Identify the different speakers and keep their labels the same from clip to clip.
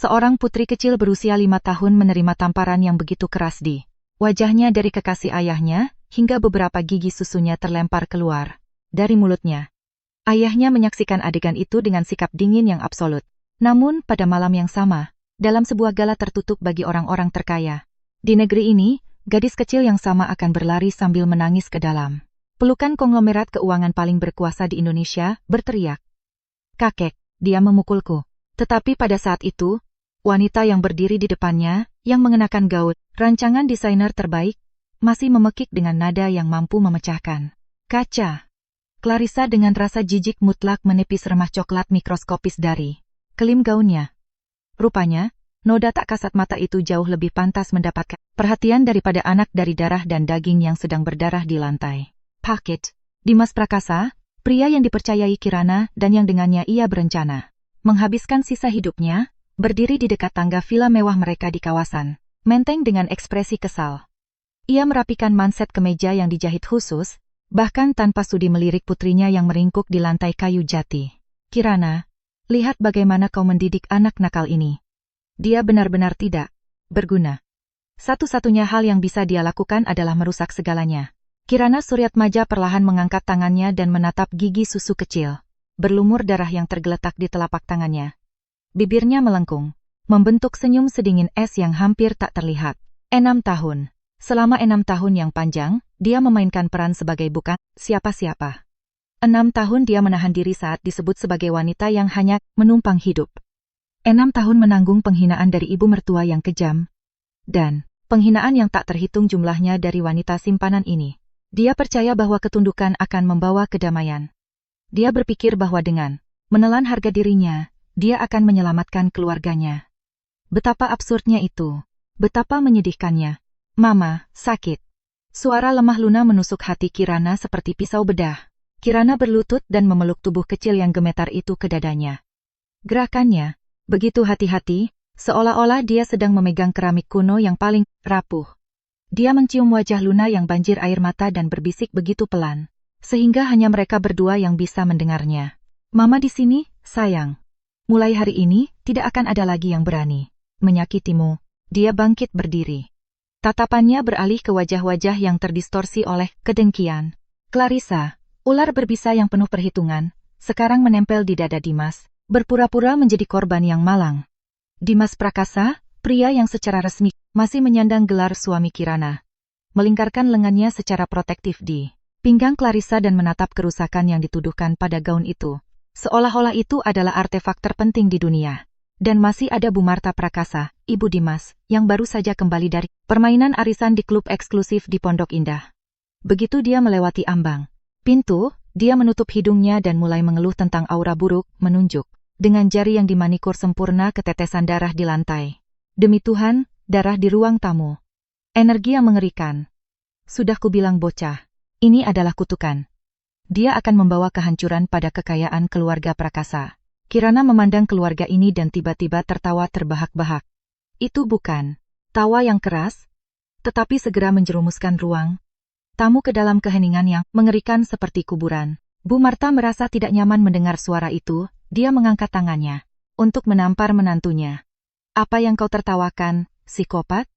Speaker 1: Seorang putri kecil berusia 5 tahun menerima tamparan yang begitu keras di wajahnya dari kekasih ayahnya, hingga beberapa gigi susunya terlempar keluar dari mulutnya. Ayahnya menyaksikan adegan itu dengan sikap dingin yang absolut. Namun, pada malam yang sama, dalam sebuah gala tertutup bagi orang-orang terkaya di negeri ini, gadis kecil yang sama akan berlari sambil menangis ke dalam pelukan konglomerat keuangan paling berkuasa di Indonesia, berteriak, "Kakek, dia memukulku." Tetapi pada saat itu, wanita yang berdiri di depannya, yang mengenakan gaun, rancangan desainer terbaik, masih memekik dengan nada yang mampu memecahkan kaca. Clarissa dengan rasa jijik mutlak menepis remah coklat mikroskopis dari kelim gaunnya. Rupanya, noda tak kasat mata itu jauh lebih pantas mendapatkan perhatian daripada anak dari darah dan daging yang sedang berdarah di lantai. Paket, Dimas Prakasa, pria yang dipercayai Kirana dan yang dengannya ia berencana menghabiskan sisa hidupnya, berdiri di dekat tangga villa mewah mereka di kawasan Menteng dengan ekspresi kesal. Ia merapikan manset kemeja yang dijahit khusus, bahkan tanpa sudi melirik putrinya yang meringkuk di lantai kayu jati. "Kirana, lihat bagaimana kau mendidik anak nakal ini. Dia benar-benar tidak berguna. Satu-satunya hal yang bisa dia lakukan adalah merusak segalanya." Kirana Suryatmaja perlahan mengangkat tangannya dan menatap gigi susu kecil berlumur darah yang tergeletak di telapak tangannya. Bibirnya melengkung, membentuk senyum sedingin es yang hampir tak terlihat. 6 tahun. Selama 6 tahun yang panjang, dia memainkan peran sebagai bukan siapa-siapa. 6 tahun dia menahan diri saat disebut sebagai wanita yang hanya menumpang hidup. 6 tahun menanggung penghinaan dari ibu mertua yang kejam. Dan penghinaan yang tak terhitung jumlahnya dari wanita simpanan ini. Dia percaya bahwa ketundukan akan membawa kedamaian. Dia berpikir bahwa dengan menelan harga dirinya, dia akan menyelamatkan keluarganya. Betapa absurdnya itu. Betapa menyedihkannya. "Mama, sakit." Suara lemah Luna menusuk hati Kirana seperti pisau bedah. Kirana berlutut dan memeluk tubuh kecil yang gemetar itu ke dadanya. Gerakannya begitu hati-hati, seolah-olah dia sedang memegang keramik kuno yang paling rapuh. Dia mencium wajah Luna yang banjir air mata dan berbisik begitu pelan, sehingga hanya mereka berdua yang bisa mendengarnya. "Mama di sini, sayang. Mulai hari ini, tidak akan ada lagi yang berani menyakitimu." Dia bangkit berdiri. Tatapannya beralih ke wajah-wajah yang terdistorsi oleh kedengkian. Clarissa, ular berbisa yang penuh perhitungan, sekarang menempel di dada Dimas, berpura-pura menjadi korban yang malang. Dimas Prakasa, pria yang secara resmi masih menyandang gelar suami Kirana, melingkarkan lengannya secara protektif di pinggang Clarissa dan menatap kerusakan yang dituduhkan pada gaun itu, seolah-olah itu adalah artefak terpenting di dunia. Dan masih ada Bu Marta Prakasa, ibu Dimas, yang baru saja kembali dari permainan arisan di klub eksklusif di Pondok Indah. Begitu dia melewati ambang pintu, dia menutup hidungnya dan mulai mengeluh tentang aura buruk, menunjuk dengan jari yang dimanikur sempurna ke tetesan darah di lantai. "Demi Tuhan, darah di ruang tamu. Energi yang mengerikan. Sudah kubilang bocah, ini adalah kutukan. Dia akan membawa kehancuran pada kekayaan keluarga Prakasa." Kirana memandang keluarga ini dan tiba-tiba tertawa terbahak-bahak. Itu bukan tawa yang keras, tetapi segera menjerumuskan ruang tamu ke dalam keheningan yang mengerikan seperti kuburan. Bu Marta merasa tidak nyaman mendengar suara itu, dia mengangkat tangannya untuk menampar menantunya. "Apa yang kau tertawakan, psikopat?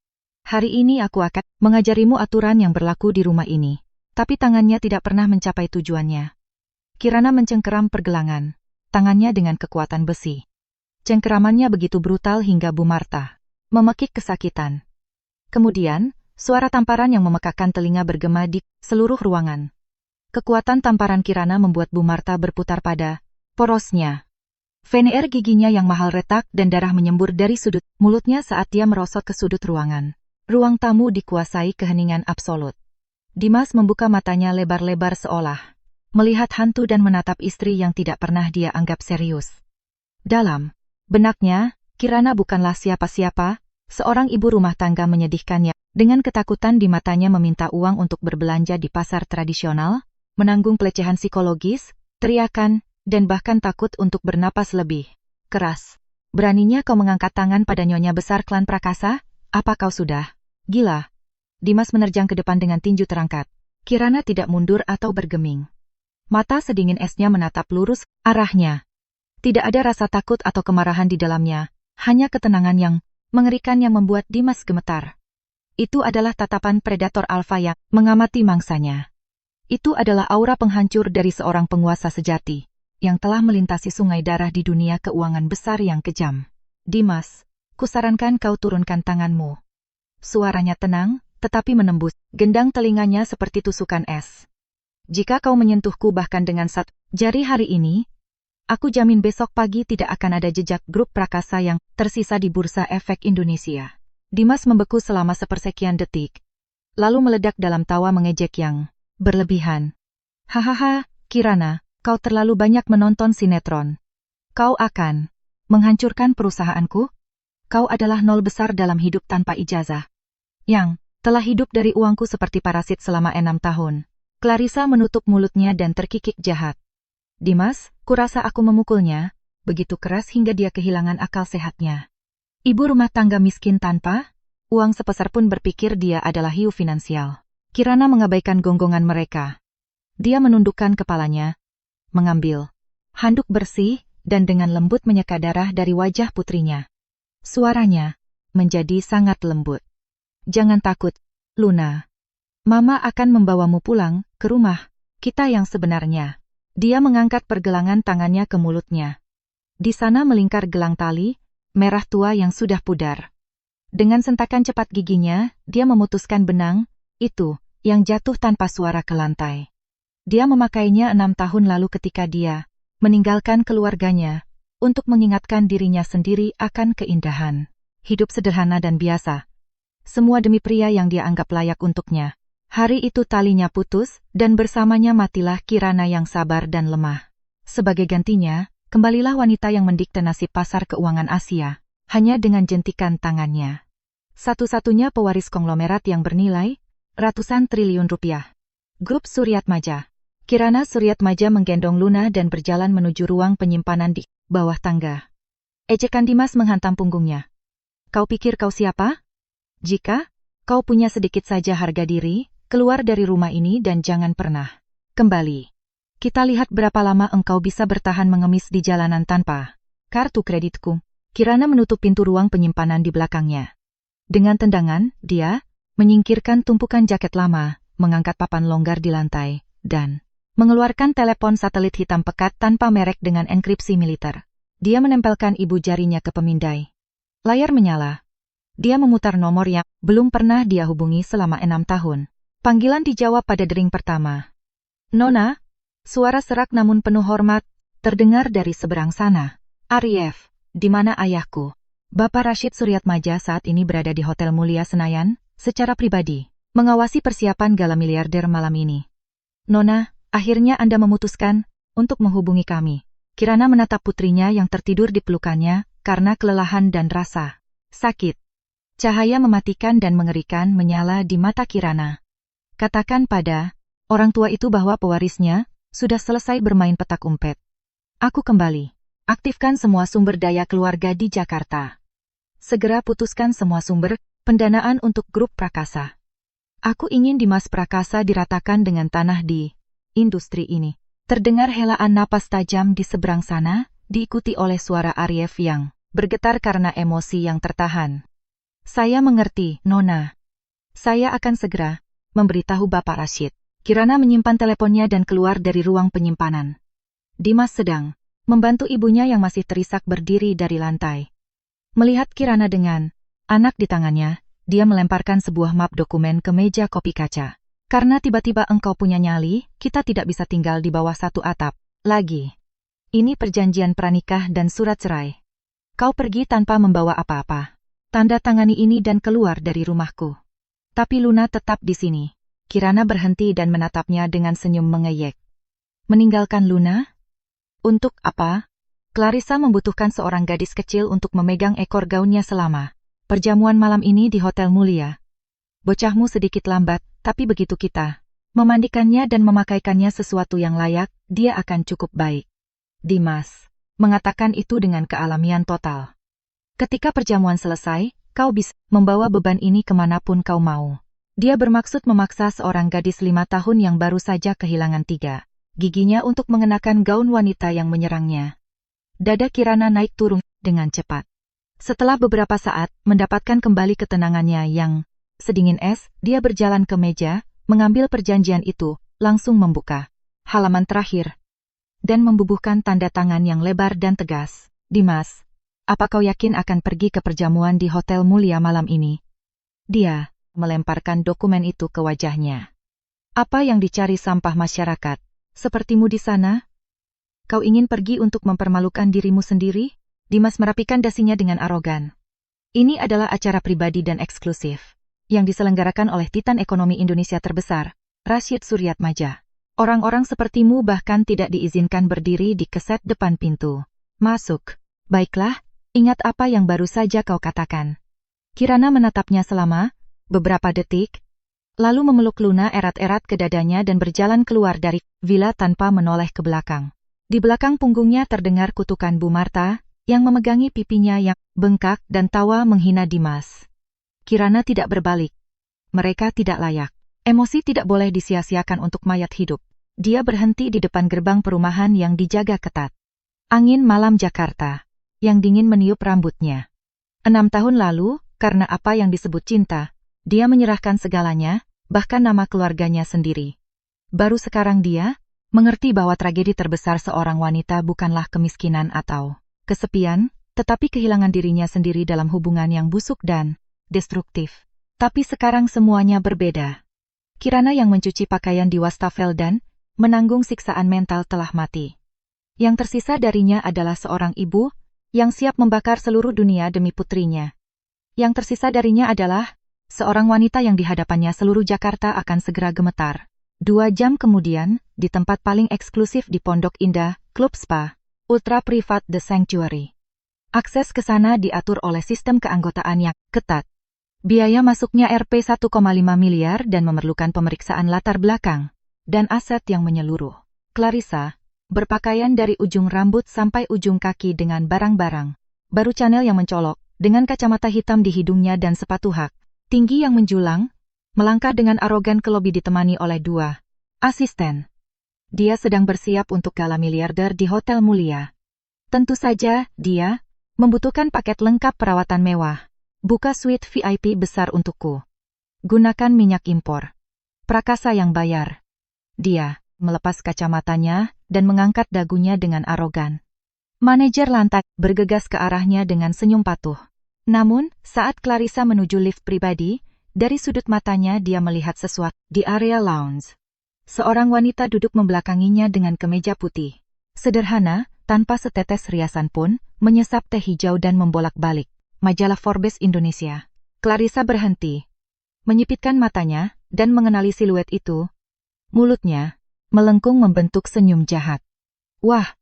Speaker 1: Hari ini aku akan mengajarimu aturan yang berlaku di rumah ini." Tapi tangannya tidak pernah mencapai tujuannya. Kirana mencengkeram pergelangan tangannya dengan kekuatan besi. Cengkeramannya begitu brutal hingga Bu Marta memekik kesakitan. Kemudian, suara tamparan yang memekakkan telinga bergema di seluruh ruangan. Kekuatan tamparan Kirana membuat Bu Marta berputar pada porosnya. Veneer giginya yang mahal retak dan darah menyembur dari sudut mulutnya saat dia merosot ke sudut ruangan. Ruang tamu dikuasai keheningan absolut. Dimas membuka matanya lebar-lebar seolah melihat hantu dan menatap istri yang tidak pernah dia anggap serius. Dalam benaknya, Kirana bukanlah siapa-siapa, seorang ibu rumah tangga menyedihkannya. Dengan ketakutan di matanya meminta uang untuk berbelanja di pasar tradisional, menanggung pelecehan psikologis, teriakan, dan bahkan takut untuk bernapas lebih keras. "Beraninya kau mengangkat tangan pada nyonya besar klan Prakasa? Apa kau sudah gila?" Dimas menerjang ke depan dengan tinju terangkat. Kirana tidak mundur atau bergeming. Mata sedingin esnya menatap lurus arahnya. Tidak ada rasa takut atau kemarahan di dalamnya, Hanya ketenangan yang mengerikan yang membuat Dimas gemetar. Itu adalah tatapan predator alfa yang mengamati mangsanya. Itu adalah aura penghancur dari seorang penguasa sejati, yang telah melintasi sungai darah di dunia keuangan besar yang kejam. Dimas, kusarankan kau turunkan tanganmu. Suaranya tenang, tetapi menembus gendang telinganya seperti tusukan es. Jika kau menyentuhku bahkan dengan satu jari hari ini, aku jamin besok pagi tidak akan ada jejak grup prakasa yang tersisa di Bursa Efek Indonesia. Dimas membeku selama sepersekian detik, lalu meledak dalam tawa mengejek yang berlebihan. Hahaha, Kirana, kau terlalu banyak menonton sinetron. Kau akan menghancurkan perusahaanku? Kau adalah nol besar dalam hidup tanpa ijazah. Yang telah hidup dari uangku seperti parasit selama 6 tahun. Clarissa menutup mulutnya dan terkikik jahat. Dimas, kurasa aku memukulnya, begitu keras hingga dia kehilangan akal sehatnya. Ibu rumah tangga miskin tanpa uang sebesar pun berpikir dia adalah hiu finansial. Kirana mengabaikan gonggongan mereka. Dia menundukkan kepalanya, mengambil handuk bersih, dan dengan lembut menyeka darah dari wajah putrinya. Suaranya menjadi sangat lembut. Jangan takut, Luna. Mama akan membawamu pulang ke rumah kita yang sebenarnya. Dia mengangkat pergelangan tangannya ke mulutnya. Di sana melingkar gelang tali merah tua yang sudah pudar. Dengan sentakan cepat giginya, dia memutuskan benang itu yang jatuh tanpa suara ke lantai. Dia memakainya 6 tahun lalu ketika dia meninggalkan keluarganya untuk mengingatkan dirinya sendiri akan keindahan hidup sederhana dan biasa. Semua demi pria yang dia anggap layak untuknya. Hari itu talinya putus, dan bersamanya matilah Kirana yang sabar dan lemah. Sebagai gantinya, kembalilah wanita yang mendikte nasib pasar keuangan Asia, hanya dengan jentikan tangannya. Satu-satunya pewaris konglomerat yang bernilai ratusan triliun rupiah. Grup Suryatmaja. Kirana Suryatmaja menggendong Luna dan berjalan menuju ruang penyimpanan di bawah tangga. Ejekan Dimas menghantam punggungnya. Kau pikir kau siapa? Jika kau punya sedikit saja harga diri, keluar dari rumah ini dan jangan pernah kembali. Kita lihat berapa lama engkau bisa bertahan mengemis di jalanan tanpa kartu kreditku. Kirana menutup pintu ruang penyimpanan di belakangnya. Dengan tendangan, dia menyingkirkan tumpukan jaket lama, mengangkat papan longgar di lantai, dan mengeluarkan telepon satelit hitam pekat tanpa merek dengan enkripsi militer. Dia menempelkan ibu jarinya ke pemindai. Layar menyala. Dia memutar nomor yang belum pernah dia hubungi selama 6 tahun. Panggilan dijawab pada dering pertama. Nona, suara serak namun penuh hormat, terdengar dari seberang sana. Arif, di mana ayahku? Bapak Rashid Suryatmaja saat ini berada di Hotel Mulia Senayan, secara pribadi, mengawasi persiapan gala miliarder malam ini. Nona, akhirnya Anda memutuskan untuk menghubungi kami. Kirana menatap putrinya yang tertidur di pelukannya karena kelelahan dan rasa sakit. Cahaya mematikan dan mengerikan menyala di mata Kirana. Katakan pada orang tua itu bahwa pewarisnya sudah selesai bermain petak umpet. Aku kembali. Aktifkan semua sumber daya keluarga di Jakarta. Segera putuskan semua sumber pendanaan untuk grup Prakasa. Aku ingin Dimas Prakasa diratakan dengan tanah di industri ini. Terdengar helaan napas tajam di seberang sana, diikuti oleh suara Arif yang bergetar karena emosi yang tertahan. Saya mengerti, Nona. Saya akan segera memberitahu Bapak Rashid. Kirana menyimpan teleponnya dan keluar dari ruang penyimpanan. Dimas sedang membantu ibunya yang masih terisak berdiri dari lantai. Melihat Kirana dengan anak di tangannya, dia melemparkan sebuah map dokumen ke meja kopi kaca. Karena tiba-tiba engkau punya nyali, kita tidak bisa tinggal di bawah satu atap lagi. Ini perjanjian pranikah dan surat cerai. Kau pergi tanpa membawa apa-apa. Tanda tangani ini dan keluar dari rumahku. Tapi Luna tetap di sini. Kirana berhenti dan menatapnya dengan senyum mengeyek. Meninggalkan Luna? Untuk apa? Clarissa membutuhkan seorang gadis kecil untuk memegang ekor gaunnya selama perjamuan malam ini di Hotel Mulia. Bocahmu sedikit lambat, tapi begitu kita memandikannya dan memakaikannya sesuatu yang layak, dia akan cukup baik. Dimas mengatakan itu dengan kealamian total. Ketika perjamuan selesai, kau bisa membawa beban ini kemanapun kau mau. Dia bermaksud memaksa seorang gadis 5 tahun yang baru saja kehilangan 3 giginya untuk mengenakan gaun wanita yang menyerangnya. Dada Kirana naik turun dengan cepat. Setelah beberapa saat, mendapatkan kembali ketenangannya yang sedingin es, dia berjalan ke meja, mengambil perjanjian itu, langsung membuka halaman terakhir, dan membubuhkan tanda tangan yang lebar dan tegas. Dimas, apa kau yakin akan pergi ke perjamuan di Hotel Mulia malam ini? Dia melemparkan dokumen itu ke wajahnya. Apa yang dicari sampah masyarakat? Sepertimu di sana? Kau ingin pergi untuk mempermalukan dirimu sendiri? Dimas merapikan dasinya dengan arogan. Ini adalah acara pribadi dan eksklusif, yang diselenggarakan oleh Titan Ekonomi Indonesia terbesar, Rashid Suryatmaja. Orang-orang sepertimu bahkan tidak diizinkan berdiri di keset depan pintu. Masuk. Baiklah, ingat apa yang baru saja kau katakan. Kirana menatapnya selama beberapa detik, lalu memeluk Luna erat-erat ke dadanya dan berjalan keluar dari villa tanpa menoleh ke belakang. Di belakang punggungnya terdengar kutukan Bu Marta, yang memegangi pipinya yang bengkak dan tawa menghina Dimas. Kirana tidak berbalik. Mereka tidak layak. Emosi tidak boleh disia-siakan untuk mayat hidup. Dia berhenti di depan gerbang perumahan yang dijaga ketat. Angin malam Jakarta, yang dingin meniup rambutnya. 6 tahun lalu, karena apa yang disebut cinta, dia menyerahkan segalanya, bahkan nama keluarganya sendiri. Baru sekarang dia mengerti bahwa tragedi terbesar seorang wanita bukanlah kemiskinan atau kesepian, tetapi kehilangan dirinya sendiri dalam hubungan yang busuk dan destruktif. Tapi sekarang semuanya berbeda. Kirana yang mencuci pakaian di wastafel dan menanggung siksaan mental telah mati. Yang tersisa darinya adalah seorang ibu yang siap membakar seluruh dunia demi putrinya. Yang tersisa darinya adalah seorang wanita yang di hadapannya seluruh Jakarta akan segera gemetar. 2 jam kemudian, di tempat paling eksklusif di Pondok Indah, Klub Spa, Ultra Privat The Sanctuary. Akses ke sana diatur oleh sistem keanggotaan yang ketat. Biaya masuknya Rp 1,5 miliar dan memerlukan pemeriksaan latar belakang dan aset yang menyeluruh. Clarissa, berpakaian dari ujung rambut sampai ujung kaki dengan barang-barang baru Chanel yang mencolok, dengan kacamata hitam di hidungnya dan sepatu hak tinggi yang menjulang, melangkah dengan arogan ke lobi ditemani oleh 2 asisten. Dia sedang bersiap untuk gala miliarder di Hotel Mulia. Tentu saja, dia membutuhkan paket lengkap perawatan mewah. Buka suite VIP besar untukku. Gunakan minyak impor. Prakasa yang bayar. Dia melepas kacamatanya dan mengangkat dagunya dengan arogan. Manajer lantak bergegas ke arahnya dengan senyum patuh. Namun, saat Clarissa menuju lift pribadi, dari sudut matanya dia melihat sesuatu di area lounge. Seorang wanita duduk membelakanginya dengan kemeja putih. Sederhana, tanpa setetes riasan pun, menyesap teh hijau dan membolak-balik majalah Forbes Indonesia. Clarissa berhenti, menyipitkan matanya, dan mengenali siluet itu. Mulutnya melengkung membentuk senyum jahat. Wah,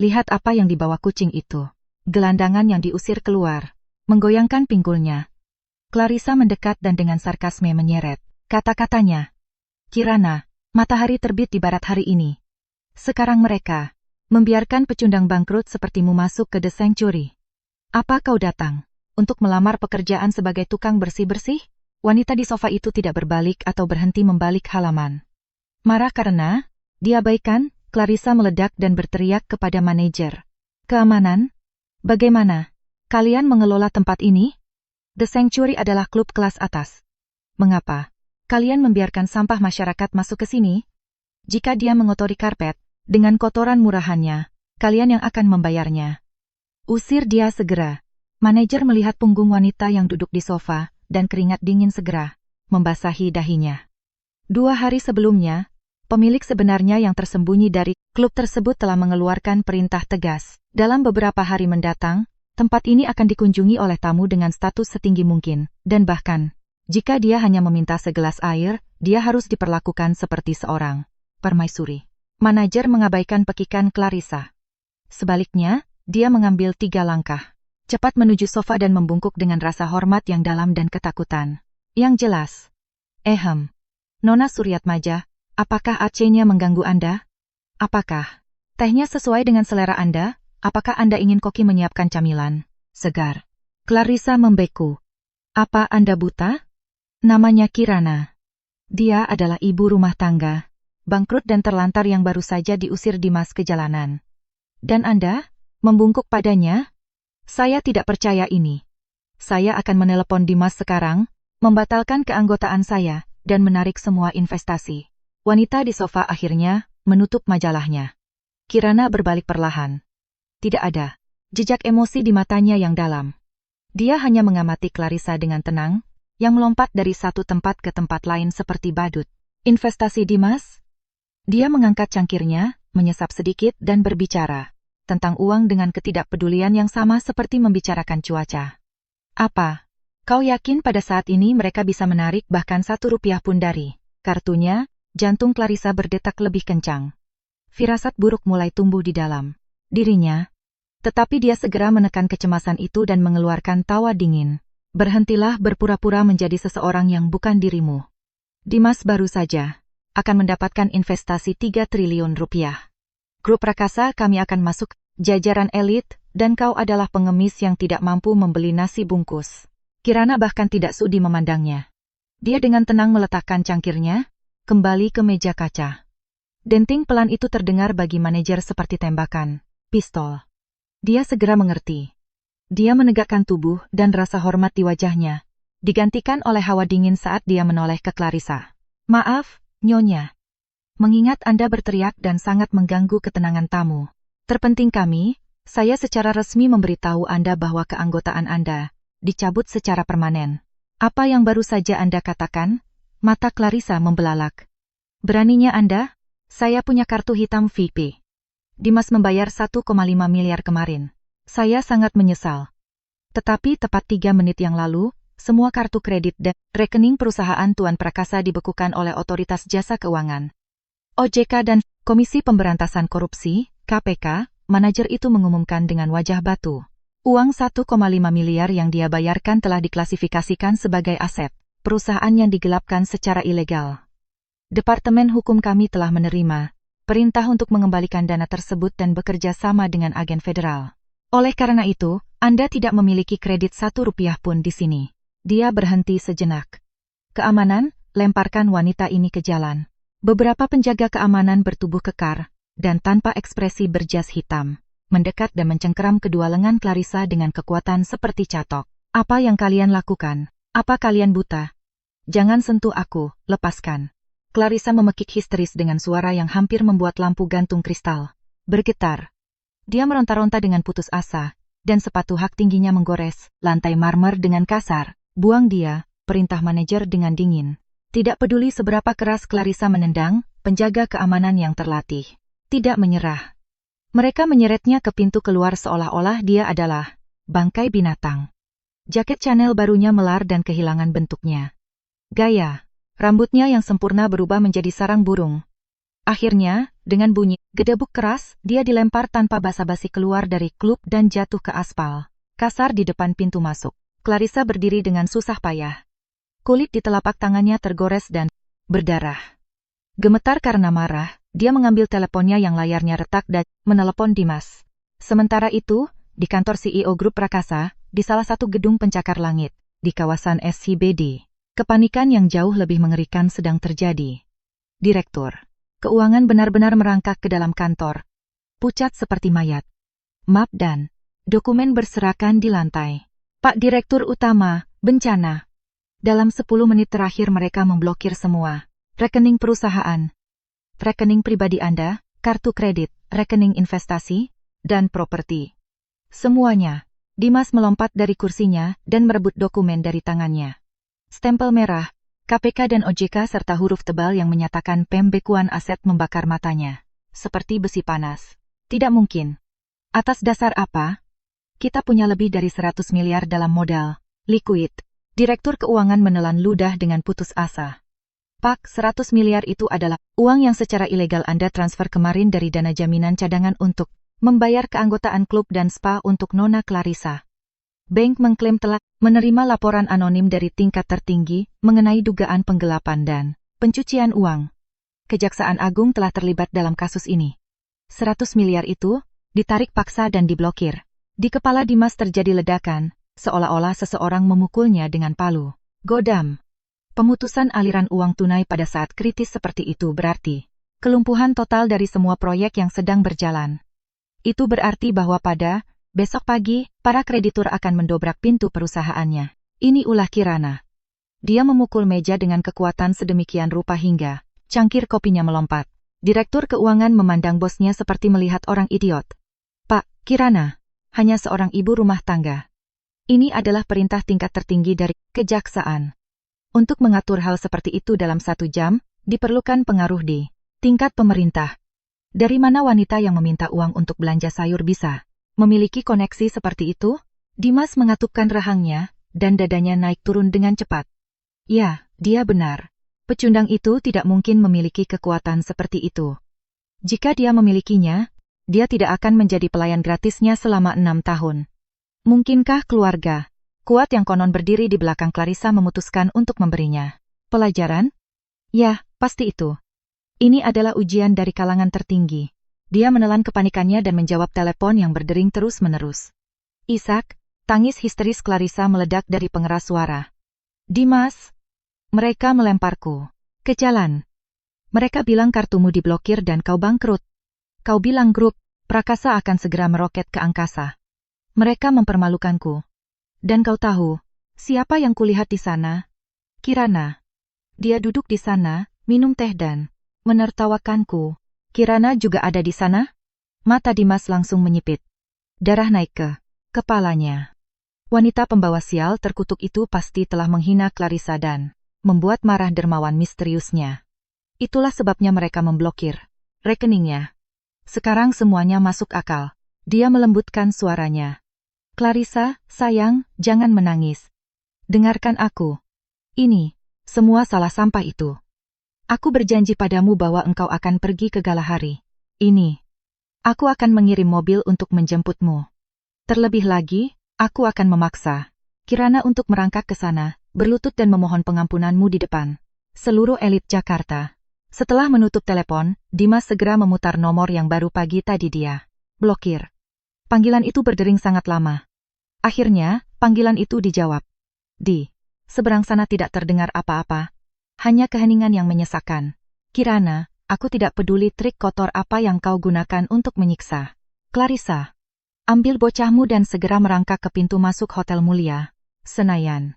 Speaker 1: lihat apa yang dibawa kucing itu. Gelandangan yang diusir keluar, menggoyangkan pinggulnya. Clarissa mendekat dan dengan sarkasme menyeret kata-katanya. Kirana, matahari terbit di barat hari ini. Sekarang mereka membiarkan pecundang bangkrut sepertimu masuk ke The Sanctuary. Apa kau datang untuk melamar pekerjaan sebagai tukang bersih-bersih? Wanita di sofa itu tidak berbalik atau berhenti membalik halaman. Marah karena diabaikan, Clarissa meledak dan berteriak kepada manajer. Keamanan? Bagaimana kalian mengelola tempat ini? The Sanctuary adalah klub kelas atas. Mengapa kalian membiarkan sampah masyarakat masuk ke sini? Jika dia mengotori karpet dengan kotoran murahannya, kalian yang akan membayarnya. Usir dia segera. Manajer melihat punggung wanita yang duduk di sofa, dan keringat dingin segera membasahi dahinya. 2 hari sebelumnya, pemilik sebenarnya yang tersembunyi dari klub tersebut telah mengeluarkan perintah tegas. Dalam beberapa hari mendatang, tempat ini akan dikunjungi oleh tamu dengan status setinggi mungkin, dan bahkan, jika dia hanya meminta segelas air, dia harus diperlakukan seperti seorang permaisuri. Manajer mengabaikan pekikan Clarissa. Sebaliknya, dia mengambil 3 langkah. Cepat menuju sofa dan membungkuk dengan rasa hormat yang dalam dan ketakutan. Yang jelas. Nona Suryatmaja, apakah AC-nya mengganggu Anda? Apakah tehnya sesuai dengan selera Anda? Apakah Anda ingin koki menyiapkan camilan segar? Clarissa membeku. Apa Anda buta? Namanya Kirana. Dia adalah ibu rumah tangga, bangkrut dan terlantar yang baru saja diusir Dimas ke jalanan. Dan Anda membungkuk padanya? Saya tidak percaya ini. Saya akan menelepon Dimas sekarang, membatalkan keanggotaan saya, dan menarik semua investasi. Wanita di sofa akhirnya menutup majalahnya. Kirana berbalik perlahan. Tidak ada jejak emosi di matanya yang dalam. Dia hanya mengamati Clarissa dengan tenang, yang melompat dari satu tempat ke tempat lain seperti badut. Investasi Dimas? Dia mengangkat cangkirnya, menyesap sedikit dan berbicara tentang uang dengan ketidakpedulian yang sama seperti membicarakan cuaca. Apa? Kau yakin pada saat ini mereka bisa menarik bahkan Rp1 pun dari kartunya? Jantung Clarissa berdetak lebih kencang. Firasat buruk mulai tumbuh di dalam dirinya. Tetapi dia segera menekan kecemasan itu dan mengeluarkan tawa dingin. Berhentilah berpura-pura menjadi seseorang yang bukan dirimu. Dimas baru saja akan mendapatkan investasi 3 triliun rupiah. Grup Prakasa kami akan masuk jajaran elit, dan kau adalah pengemis yang tidak mampu membeli nasi bungkus. Kirana bahkan tidak sudi memandangnya. Dia dengan tenang meletakkan cangkirnya kembali ke meja kaca. Denting pelan itu terdengar bagi manajer seperti tembakan pistol. Dia segera mengerti. Dia menegakkan tubuh dan rasa hormat di wajahnya, digantikan oleh hawa dingin saat dia menoleh ke Clarissa. Maaf, Nyonya. Mengingat Anda berteriak dan sangat mengganggu ketenangan tamu. Terpenting kami, saya secara resmi memberitahu Anda bahwa keanggotaan Anda dicabut secara permanen. Apa yang baru saja Anda katakan? Mata Clarissa membelalak. Beraninya Anda? Saya punya kartu hitam VIP. Dimas membayar 1,5 miliar kemarin. Saya sangat menyesal. Tetapi tepat 3 menit yang lalu, semua kartu kredit dan rekening perusahaan Tuan Prakasa dibekukan oleh Otoritas Jasa Keuangan. OJK dan Komisi Pemberantasan Korupsi, KPK, manajer itu mengumumkan dengan wajah batu. Uang 1,5 miliar yang dia bayarkan telah diklasifikasikan sebagai aset perusahaan yang digelapkan secara ilegal. Departemen Hukum kami telah menerima perintah untuk mengembalikan dana tersebut dan bekerja sama dengan agen federal. Oleh karena itu, Anda tidak memiliki kredit Rp1 pun di sini. Dia berhenti sejenak. Keamanan, lemparkan wanita ini ke jalan. Beberapa penjaga keamanan bertubuh kekar, dan tanpa ekspresi berjas hitam, mendekat dan mencengkeram kedua lengan Clarissa dengan kekuatan seperti catok. Apa yang kalian lakukan? Apa kalian buta? Jangan sentuh aku, lepaskan. Clarissa memekik histeris dengan suara yang hampir membuat lampu gantung kristal bergetar. Dia meronta-ronta dengan putus asa, dan sepatu hak tingginya menggores lantai marmer dengan kasar. Buang dia, perintah manajer dengan dingin. Tidak peduli seberapa keras Clarissa menendang, penjaga keamanan yang terlatih tidak menyerah. Mereka menyeretnya ke pintu keluar seolah-olah dia adalah bangkai binatang. Jaket Chanel barunya melar dan kehilangan bentuknya. Gaya rambutnya yang sempurna berubah menjadi sarang burung. Akhirnya, dengan bunyi gedebuk keras, dia dilempar tanpa basa-basi keluar dari klub dan jatuh ke aspal kasar di depan pintu masuk. Clarissa berdiri dengan susah payah. Kulit di telapak tangannya tergores dan berdarah. Gemetar karena marah, dia mengambil teleponnya yang layarnya retak dan menelepon Dimas. Sementara itu, di kantor CEO Grup Prakasa, di salah satu gedung pencakar langit, di kawasan SCBD, kepanikan yang jauh lebih mengerikan sedang terjadi. Direktur Keuangan benar-benar merangkak ke dalam kantor, pucat seperti mayat. Map dan dokumen berserakan di lantai. Pak Direktur Utama, bencana. Dalam 10 menit terakhir mereka memblokir semua rekening perusahaan, rekening pribadi Anda, kartu kredit, rekening investasi, dan properti. Semuanya. Dimas melompat dari kursinya dan merebut dokumen dari tangannya. Stempel merah, KPK dan OJK serta huruf tebal yang menyatakan pembekuan aset membakar matanya. Seperti besi panas. Tidak mungkin. Atas dasar apa? Kita punya lebih dari 100 miliar dalam modal liquid. Direktur Keuangan menelan ludah dengan putus asa. Pak, 100 miliar itu adalah uang yang secara ilegal Anda transfer kemarin dari dana jaminan cadangan untuk membayar keanggotaan klub dan spa untuk Nona Clarissa. Bank mengklaim telah menerima laporan anonim dari tingkat tertinggi mengenai dugaan penggelapan dan pencucian uang. Kejaksaan Agung telah terlibat dalam kasus ini. 100 miliar itu ditarik paksa dan diblokir. Di kepala Dimas terjadi ledakan, seolah-olah seseorang memukulnya dengan palu. Godam. Pemutusan aliran uang tunai pada saat kritis seperti itu berarti kelumpuhan total dari semua proyek yang sedang berjalan. Itu berarti bahwa pada Besok pagi, para kreditur akan mendobrak pintu perusahaannya. Ini ulah Kirana. Dia memukul meja dengan kekuatan sedemikian rupa hingga cangkir kopinya melompat. Direktur keuangan memandang bosnya seperti melihat orang idiot. Pak, Kirana, hanya seorang ibu rumah tangga. Ini adalah perintah tingkat tertinggi dari kejaksaan. Untuk mengatur hal seperti itu dalam 1 jam, diperlukan pengaruh di tingkat pemerintah. Dari mana wanita yang meminta uang untuk belanja sayur bisa memiliki koneksi seperti itu? Dimas mengatupkan rahangnya, dan dadanya naik turun dengan cepat. Ya, dia benar. Pecundang itu tidak mungkin memiliki kekuatan seperti itu. Jika dia memilikinya, dia tidak akan menjadi pelayan gratisnya selama 6 tahun. Mungkinkah keluarga kuat yang konon berdiri di belakang Clarissa memutuskan untuk memberinya pelajaran? Ya, pasti itu. Ini adalah ujian dari kalangan tertinggi. Dia menelan kepanikannya dan menjawab telepon yang berdering terus-menerus. Ishak, tangis histeris Clarissa meledak dari pengeras suara. Dimas, mereka melemparku ke jalan. Mereka bilang kartumu diblokir dan kau bangkrut. Kau bilang grup Prakasa akan segera meroket ke angkasa. Mereka mempermalukanku. Dan kau tahu, siapa yang kulihat di sana? Kirana. Dia duduk di sana, minum teh dan menertawakanku. Kirana juga ada di sana? Mata Dimas langsung menyipit. Darah naik ke kepalanya. Wanita pembawa sial terkutuk itu pasti telah menghina Clarissa dan membuat marah dermawan misteriusnya. Itulah sebabnya mereka memblokir rekeningnya. Sekarang semuanya masuk akal. Dia melembutkan suaranya. Clarissa, sayang, jangan menangis. Dengarkan aku. Ini semua salah sampah itu. Aku berjanji padamu bahwa engkau akan pergi ke Galahari. Ini. Aku akan mengirim mobil untuk menjemputmu. Terlebih lagi, aku akan memaksa Kirana untuk merangkak ke sana, berlutut dan memohon pengampunanmu di depan seluruh elit Jakarta. Setelah menutup telepon, Dimas segera memutar nomor yang baru pagi tadi dia blokir. Panggilan itu berdering sangat lama. Akhirnya, panggilan itu dijawab. Di seberang sana tidak terdengar apa-apa. Hanya keheningan yang menyesakkan. Kirana, aku tidak peduli trik kotor apa yang kau gunakan untuk menyiksa Clarissa. Ambil bocahmu dan segera merangkak ke pintu masuk Hotel Mulia, Senayan.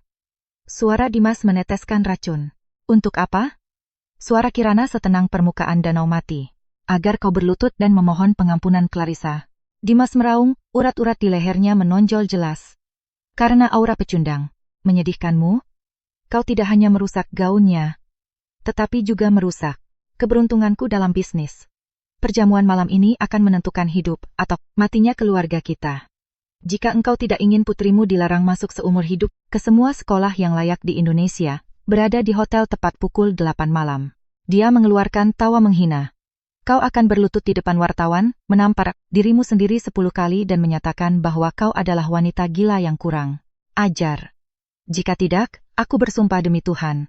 Speaker 1: Suara Dimas meneteskan racun. Untuk apa? Suara Kirana setenang permukaan danau mati. Agar kau berlutut dan memohon pengampunan Clarissa. Dimas meraung, urat-urat di lehernya menonjol jelas. Karena aura pecundang menyedihkanmu, kau tidak hanya merusak gaunnya, tetapi juga merusak keberuntunganku dalam bisnis. Perjamuan malam ini akan menentukan hidup atau matinya keluarga kita. Jika engkau tidak ingin putrimu dilarang masuk seumur hidup ke semua sekolah yang layak di Indonesia, berada di hotel tepat pukul 8 malam. Dia mengeluarkan tawa menghina. Kau akan berlutut di depan wartawan, menampar dirimu sendiri 10 kali dan menyatakan bahwa kau adalah wanita gila yang kurang ajar. Jika tidak, aku bersumpah demi Tuhan.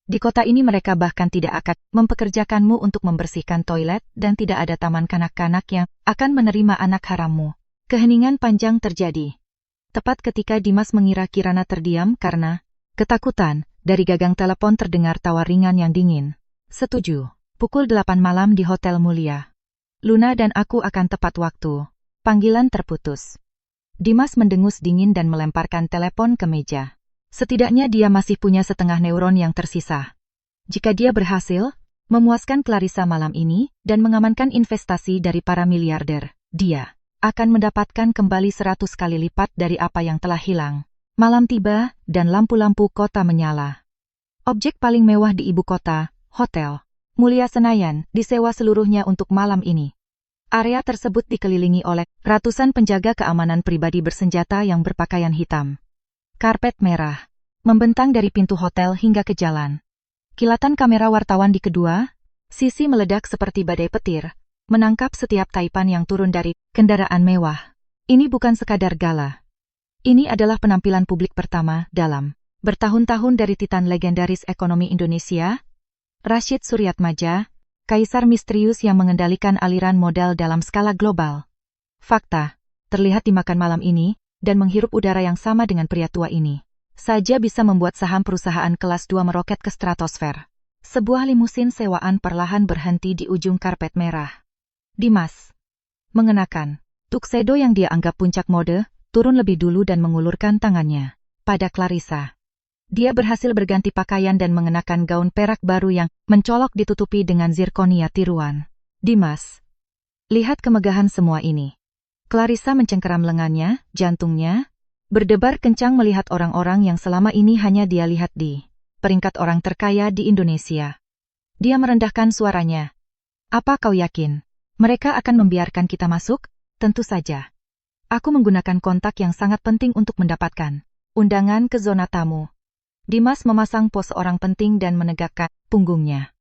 Speaker 1: Di kota ini mereka bahkan tidak akan mempekerjakanmu untuk membersihkan toilet dan tidak ada taman kanak-kanak yang akan menerima anak harammu. Keheningan panjang terjadi. Tepat ketika Dimas mengira Kirana terdiam karena ketakutan, dari gagang telepon terdengar tawa ringan yang dingin. Setuju. Pukul 8 malam di Hotel Mulia. Luna dan aku akan tepat waktu. Panggilan terputus. Dimas mendengus dingin dan melemparkan telepon ke meja. Setidaknya dia masih punya setengah neuron yang tersisa. Jika dia berhasil memuaskan Clarissa malam ini dan mengamankan investasi dari para miliarder, dia akan mendapatkan kembali 100 kali lipat dari apa yang telah hilang. Malam tiba dan lampu-lampu kota menyala. Objek paling mewah di ibu kota, Hotel Mulia Senayan, disewa seluruhnya untuk malam ini. Area tersebut dikelilingi oleh ratusan penjaga keamanan pribadi bersenjata yang berpakaian hitam. Karpet merah membentang dari pintu hotel hingga ke jalan. Kilatan kamera wartawan di kedua sisi meledak seperti badai petir, menangkap setiap taipan yang turun dari kendaraan mewah. Ini bukan sekadar gala. Ini adalah penampilan publik pertama dalam bertahun-tahun dari titan legendaris ekonomi Indonesia, Rashid Suryatmaja, kaisar misterius yang mengendalikan aliran modal dalam skala global. Fakta, terlihat di makan malam ini, dan menghirup udara yang sama dengan pria tua ini, saja bisa membuat saham perusahaan kelas 2 meroket ke stratosfer. Sebuah limusin sewaan perlahan berhenti di ujung karpet merah. Dimas mengenakan Tuxedo yang dia anggap puncak mode, turun lebih dulu dan mengulurkan tangannya pada Clarissa. Dia berhasil berganti pakaian dan mengenakan gaun perak baru yang mencolok ditutupi dengan zirkonia tiruan. Dimas, lihat kemegahan semua ini. Clarissa mencengkeram lengannya, jantungnya berdebar kencang melihat orang-orang yang selama ini hanya dia lihat di peringkat orang terkaya di Indonesia. Dia merendahkan suaranya. Apa kau yakin mereka akan membiarkan kita masuk? Tentu saja. Aku menggunakan kontak yang sangat penting untuk mendapatkan undangan ke zona tamu. Dimas memasang pose orang penting dan menegakkan punggungnya.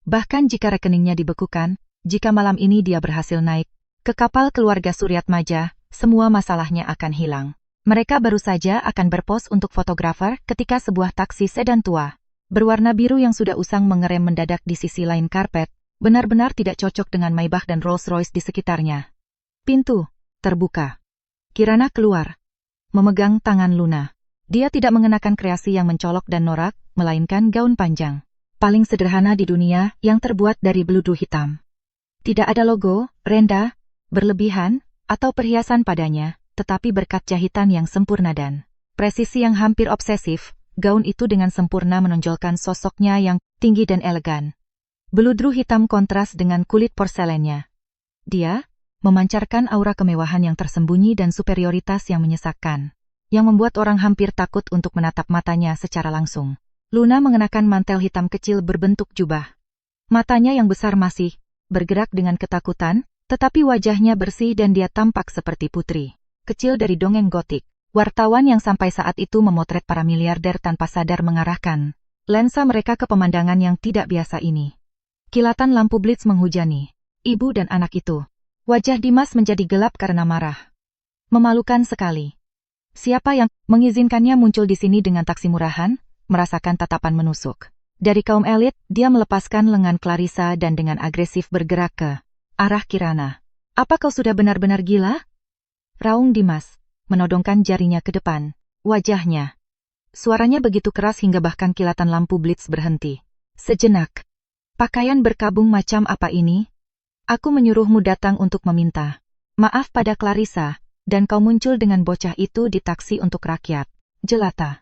Speaker 1: Bahkan jika rekeningnya dibekukan, jika malam ini dia berhasil naik ke kapal keluarga Suryatmaja, semua masalahnya akan hilang. Mereka baru saja akan berpos untuk fotografer ketika sebuah taksi sedan tua berwarna biru yang sudah usang mengerem mendadak di sisi lain karpet, benar-benar tidak cocok dengan Maybach dan Rolls-Royce di sekitarnya. Pintu terbuka. Kirana keluar, memegang tangan Luna. Dia tidak mengenakan kreasi yang mencolok dan norak, melainkan gaun panjang paling sederhana di dunia yang terbuat dari beludu hitam. Tidak ada logo, renda, berlebihan, atau perhiasan padanya, tetapi berkat jahitan yang sempurna dan presisi yang hampir obsesif, gaun itu dengan sempurna menonjolkan sosoknya yang tinggi dan elegan. Beludru hitam kontras dengan kulit porselennya. Dia memancarkan aura kemewahan yang tersembunyi dan superioritas yang menyesakkan, yang membuat orang hampir takut untuk menatap matanya secara langsung. Luna mengenakan mantel hitam kecil berbentuk jubah. Matanya yang besar masih bergerak dengan ketakutan, tetapi wajahnya bersih dan dia tampak seperti putri kecil dari dongeng gotik. Wartawan yang sampai saat itu memotret para miliarder tanpa sadar mengarahkan lensa mereka ke pemandangan yang tidak biasa ini. Kilatan lampu blitz menghujani ibu dan anak itu. Wajah Dimas menjadi gelap karena marah. Memalukan sekali. Siapa yang mengizinkannya muncul di sini dengan taksi murahan, merasakan tatapan menusuk dari kaum elit, dia melepaskan lengan Clarissa dan dengan agresif bergerak ke arah Kirana. Apa kau sudah benar-benar gila? Raung Dimas, menodongkan jarinya ke depan. Wajahnya. Suaranya begitu keras hingga bahkan kilatan lampu blitz berhenti. Sejenak. Pakaian berkabung macam apa ini? Aku menyuruhmu datang untuk meminta maaf pada Clarissa, dan kau muncul dengan bocah itu di taksi untuk rakyat jelata.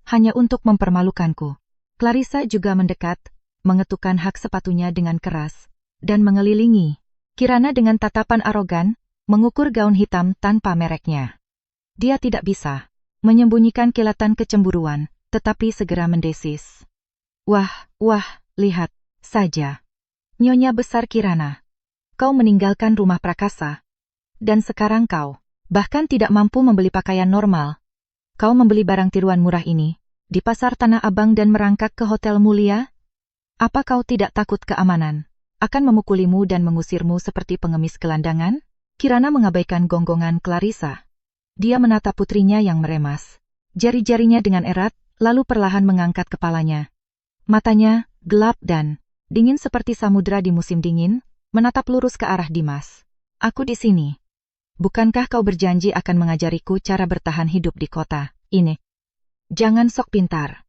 Speaker 1: Hanya untuk mempermalukanku. Clarissa juga mendekat, mengetukkan hak sepatunya dengan keras, dan mengelilingi Kirana dengan tatapan arogan, mengukur gaun hitam tanpa mereknya. Dia tidak bisa menyembunyikan kilatan kecemburuan, tetapi segera mendesis. Wah, lihat saja. Nyonya besar Kirana. Kau meninggalkan rumah prakasa. Dan sekarang kau bahkan tidak mampu membeli pakaian normal. Kau membeli barang tiruan murah ini di pasar Tanah Abang dan merangkak ke hotel mulia? Apa kau tidak takut keamanan akan memukulimu dan mengusirmu seperti pengemis gelandangan? Kirana mengabaikan gonggongan Clarissa. Dia menatap putrinya yang meremas jari-jarinya dengan erat, lalu perlahan mengangkat kepalanya. Matanya gelap dan dingin seperti samudra di musim dingin, menatap lurus ke arah Dimas. Aku di sini. Bukankah kau berjanji akan mengajariku cara bertahan hidup di kota ini? Jangan sok pintar.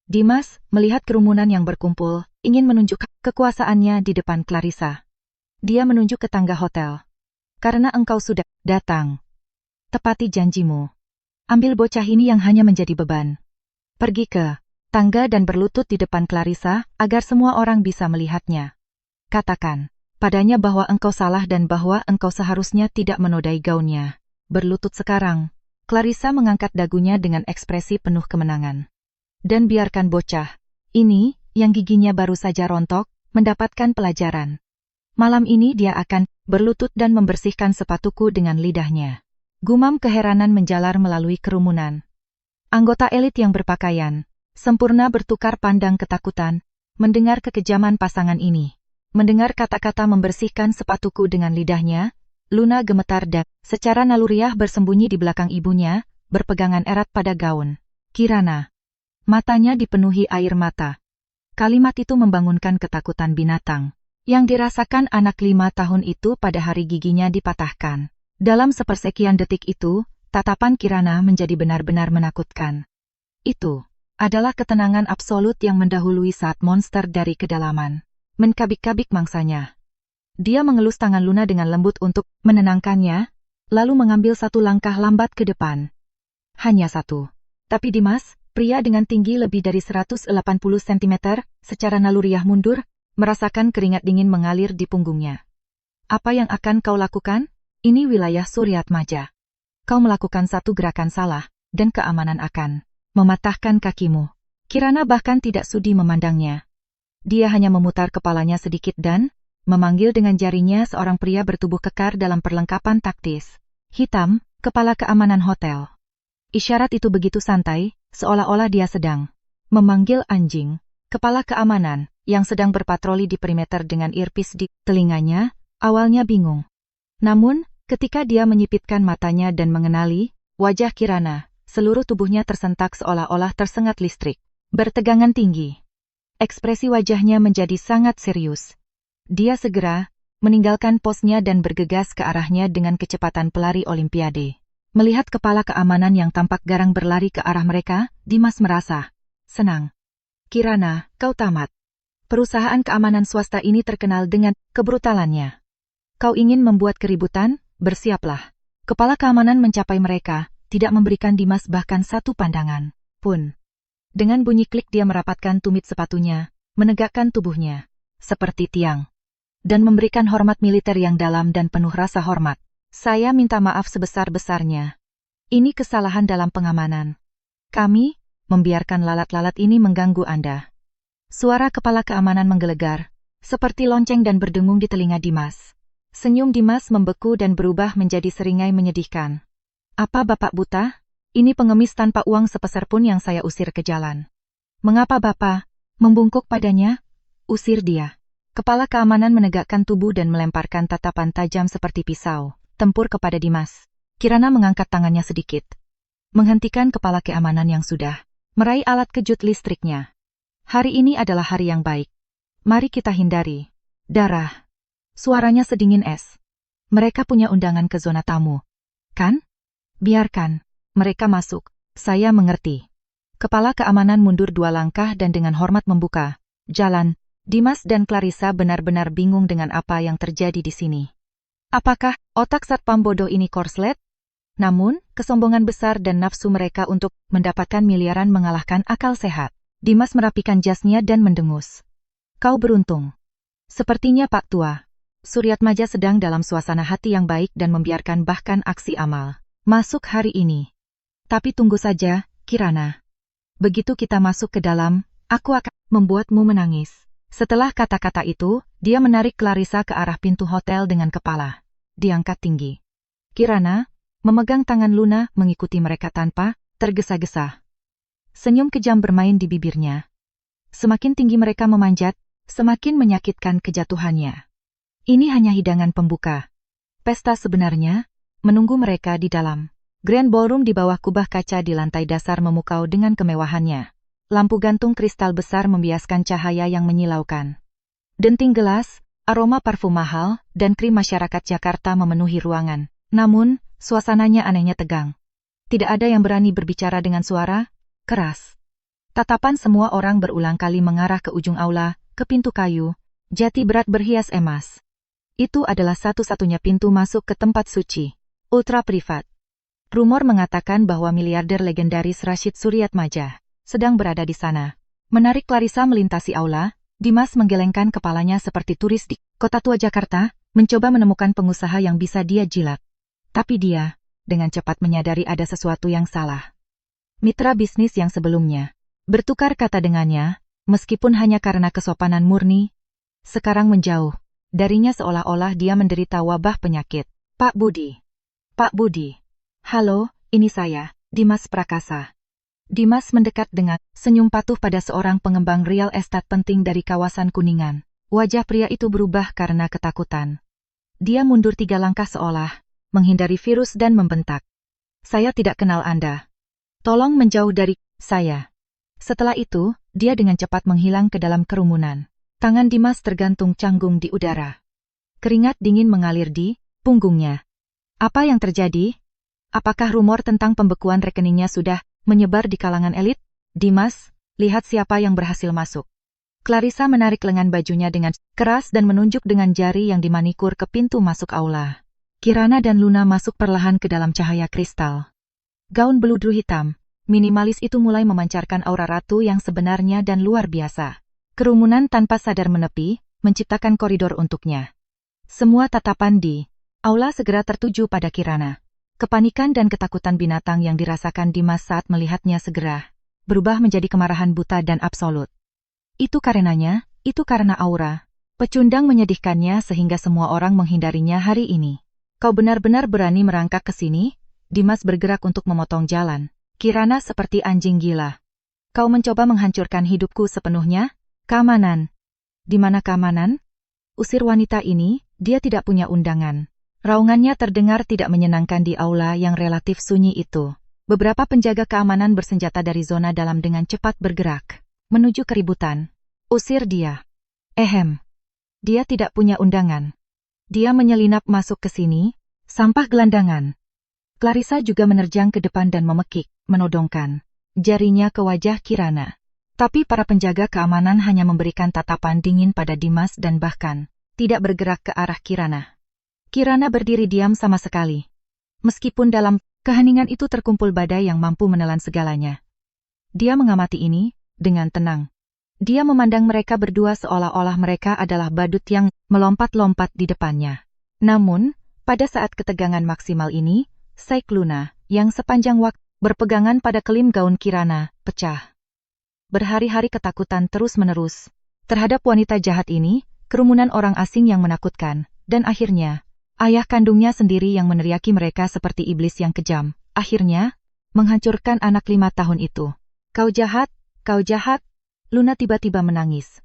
Speaker 1: Dimas, melihat kerumunan yang berkumpul, ingin menunjukkan kekuasaannya di depan Clarissa. Dia menunjuk ke tangga hotel. Karena engkau sudah datang. Tepati janjimu. Ambil bocah ini yang hanya menjadi beban. Pergi ke tangga dan berlutut di depan Clarissa agar semua orang bisa melihatnya. Katakan padanya bahwa engkau salah dan bahwa engkau seharusnya tidak menodai gaunnya. Berlutut sekarang. Clarissa mengangkat dagunya dengan ekspresi penuh kemenangan. Dan biarkan bocah ini, yang giginya baru saja rontok, mendapatkan pelajaran. Malam ini dia akan berlutut dan membersihkan sepatuku dengan lidahnya. Gumam keheranan menjalar melalui kerumunan. Anggota elit yang berpakaian sempurna bertukar pandang ketakutan, mendengar kekejaman pasangan ini. Mendengar kata-kata membersihkan sepatuku dengan lidahnya, Luna gemetar dan secara naluriah bersembunyi di belakang ibunya, berpegangan erat pada gaun Kirana. Matanya dipenuhi air mata. Kalimat itu membangunkan ketakutan binatang yang dirasakan anak 5 tahun itu pada hari giginya dipatahkan. Dalam sepersekian detik itu, tatapan Kirana menjadi benar-benar menakutkan. Itu adalah ketenangan absolut yang mendahului saat monster dari kedalaman menkabik-kabik mangsanya. Dia mengelus tangan Luna dengan lembut untuk menenangkannya, lalu mengambil satu langkah lambat ke depan. Hanya satu. Tapi Dimas, pria dengan tinggi lebih dari 180 cm, secara naluriah mundur, merasakan keringat dingin mengalir di punggungnya. Apa yang akan kau lakukan? Ini wilayah Suryatmaja. Kau melakukan satu gerakan salah, dan keamanan akan mematahkan kakimu. Kirana bahkan tidak sudi memandangnya. Dia hanya memutar kepalanya sedikit dan memanggil dengan jarinya seorang pria bertubuh kekar dalam perlengkapan taktis hitam, kepala keamanan hotel. Isyarat itu begitu santai, seolah-olah dia sedang memanggil anjing. Kepala keamanan, yang sedang berpatroli di perimeter dengan earpiece di telinganya, awalnya bingung. Namun, ketika dia menyipitkan matanya dan mengenali wajah Kirana, seluruh tubuhnya tersentak seolah-olah tersengat listrik. Bertegangan tinggi. Ekspresi wajahnya menjadi sangat serius. Dia segera meninggalkan posnya dan bergegas ke arahnya dengan kecepatan pelari olimpiade. Melihat kepala keamanan yang tampak garang berlari ke arah mereka, Dimas merasa senang. Kirana, kau tamat. Perusahaan keamanan swasta ini terkenal dengan kebrutalannya. Kau ingin membuat keributan? Bersiaplah. Kepala keamanan mencapai mereka, tidak memberikan Dimas bahkan satu pandangan pun. Dengan bunyi klik dia merapatkan tumit sepatunya, menegakkan tubuhnya, seperti tiang, dan memberikan hormat militer yang dalam dan penuh rasa hormat. Saya minta maaf sebesar-besarnya. Ini kesalahan dalam pengamanan. Kami membiarkan lalat-lalat ini mengganggu Anda. Suara kepala keamanan menggelegar, seperti lonceng dan berdengung di telinga Dimas. Senyum Dimas membeku dan berubah menjadi seringai menyedihkan. Apa Bapak buta? Ini pengemis tanpa uang sepeser pun yang saya usir ke jalan. Mengapa Bapak membungkuk padanya? Usir dia. Kepala keamanan menegakkan tubuh dan melemparkan tatapan tajam seperti pisau tempur kepada Dimas. Kirana mengangkat tangannya sedikit, menghentikan kepala keamanan yang sudah meraih alat kejut listriknya. Hari ini adalah hari yang baik. Mari kita hindari darah. Suaranya sedingin es. Mereka punya undangan ke zona tamu. Kan? Biarkan mereka masuk. Saya mengerti. Kepala keamanan mundur 2 langkah dan dengan hormat membuka jalan. Dimas dan Clarissa benar-benar bingung dengan apa yang terjadi di sini. Apakah otak satpam bodoh ini korslet? Namun, kesombongan besar dan nafsu mereka untuk mendapatkan miliaran mengalahkan akal sehat. Dimas merapikan jasnya dan mendengus. Kau beruntung. Sepertinya Pak Tua, Suryatmaja sedang dalam suasana hati yang baik dan membiarkan bahkan aksi amal masuk hari ini. Tapi tunggu saja, Kirana. Begitu kita masuk ke dalam, aku akan membuatmu menangis. Setelah kata-kata itu, dia menarik Clarissa ke arah pintu hotel dengan kepala diangkat tinggi. Kirana memegang tangan Luna mengikuti mereka tanpa tergesa-gesa. Senyum kejam bermain di bibirnya. Semakin tinggi mereka memanjat, semakin menyakitkan kejatuhannya. Ini hanya hidangan pembuka. Pesta sebenarnya menunggu mereka di dalam Grand Ballroom di bawah kubah kaca di lantai dasar memukau dengan kemewahannya. Lampu gantung kristal besar membiaskan cahaya yang menyilaukan. Denting gelas, aroma parfum mahal, dan krim masyarakat Jakarta memenuhi ruangan. Namun, suasananya anehnya tegang. Tidak ada yang berani berbicara dengan suara keras. Tatapan semua orang berulang kali mengarah ke ujung aula, ke pintu kayu, jati berat berhias emas. Itu adalah satu-satunya pintu masuk ke tempat suci, ultra privat. Rumor mengatakan bahwa miliarder legendaris Rashid Suryatmaja sedang berada di sana. Menarik Clarissa melintasi aula, Dimas menggelengkan kepalanya seperti turis di kota tua Jakarta, mencoba menemukan pengusaha yang bisa dia jilat. Tapi dia, dengan cepat menyadari ada sesuatu yang salah. Mitra bisnis yang sebelumnya bertukar kata dengannya, meskipun hanya karena kesopanan murni, sekarang menjauh darinya seolah-olah dia menderita wabah penyakit. Pak Budi. Pak Budi. Halo, ini saya, Dimas Prakasa. Dimas mendekat dengan senyum patuh pada seorang pengembang real estate penting dari kawasan Kuningan. Wajah pria itu berubah karena ketakutan. Dia mundur 3 langkah seolah menghindari virus dan membentak. Saya tidak kenal Anda. Tolong menjauh dari saya. Setelah itu, dia dengan cepat menghilang ke dalam kerumunan. Tangan Dimas tergantung canggung di udara. Keringat dingin mengalir di punggungnya. Apa yang terjadi? Apakah rumor tentang pembekuan rekeningnya sudah menyebar di kalangan elit? Dimas, lihat siapa yang berhasil masuk. Clarissa menarik lengan bajunya dengan keras dan menunjuk dengan jari yang dimanikur ke pintu masuk aula. Kirana dan Luna masuk perlahan ke dalam cahaya kristal. Gaun beludru hitam, minimalis itu mulai memancarkan aura ratu yang sebenarnya dan luar biasa. Kerumunan tanpa sadar menepi, menciptakan koridor untuknya. Semua tatapan di aula segera tertuju pada Kirana. Kepanikan dan ketakutan binatang yang dirasakan Dimas saat melihatnya segera berubah menjadi kemarahan buta dan absolut. Itu karenanya, itu karena aura. Pecundang menyedihkannya sehingga semua orang menghindarinya hari ini. Kau benar-benar berani merangkak ke sini? Dimas bergerak untuk memotong jalan. Kirana seperti anjing gila. Kau mencoba menghancurkan hidupku sepenuhnya? Keamanan. Di mana keamanan? Usir wanita ini, dia tidak punya undangan. Raungannya terdengar tidak menyenangkan di aula yang relatif sunyi itu. Beberapa penjaga keamanan bersenjata dari zona dalam dengan cepat bergerak menuju keributan. Usir dia. Dia tidak punya undangan. Dia menyelinap masuk ke sini, sampah gelandangan. Clarissa juga menerjang ke depan dan memekik, menodongkan jarinya ke wajah Kirana. Tapi para penjaga keamanan hanya memberikan tatapan dingin pada Dimas dan bahkan tidak bergerak ke arah Kirana. Kirana berdiri diam sama sekali. Meskipun dalam keheningan itu terkumpul badai yang mampu menelan segalanya. Dia mengamati ini dengan tenang. Dia memandang mereka berdua seolah-olah mereka adalah badut yang melompat-lompat di depannya. Namun, pada saat ketegangan maksimal ini, Saik Luna, yang sepanjang waktu berpegangan pada kelim gaun Kirana, pecah. Berhari-hari ketakutan terus-menerus terhadap wanita jahat ini, kerumunan orang asing yang menakutkan, dan akhirnya, ayah kandungnya sendiri yang meneriaki mereka seperti iblis yang kejam, akhirnya, menghancurkan anak 5 tahun itu. Kau jahat, kau jahat. Luna tiba-tiba menangis.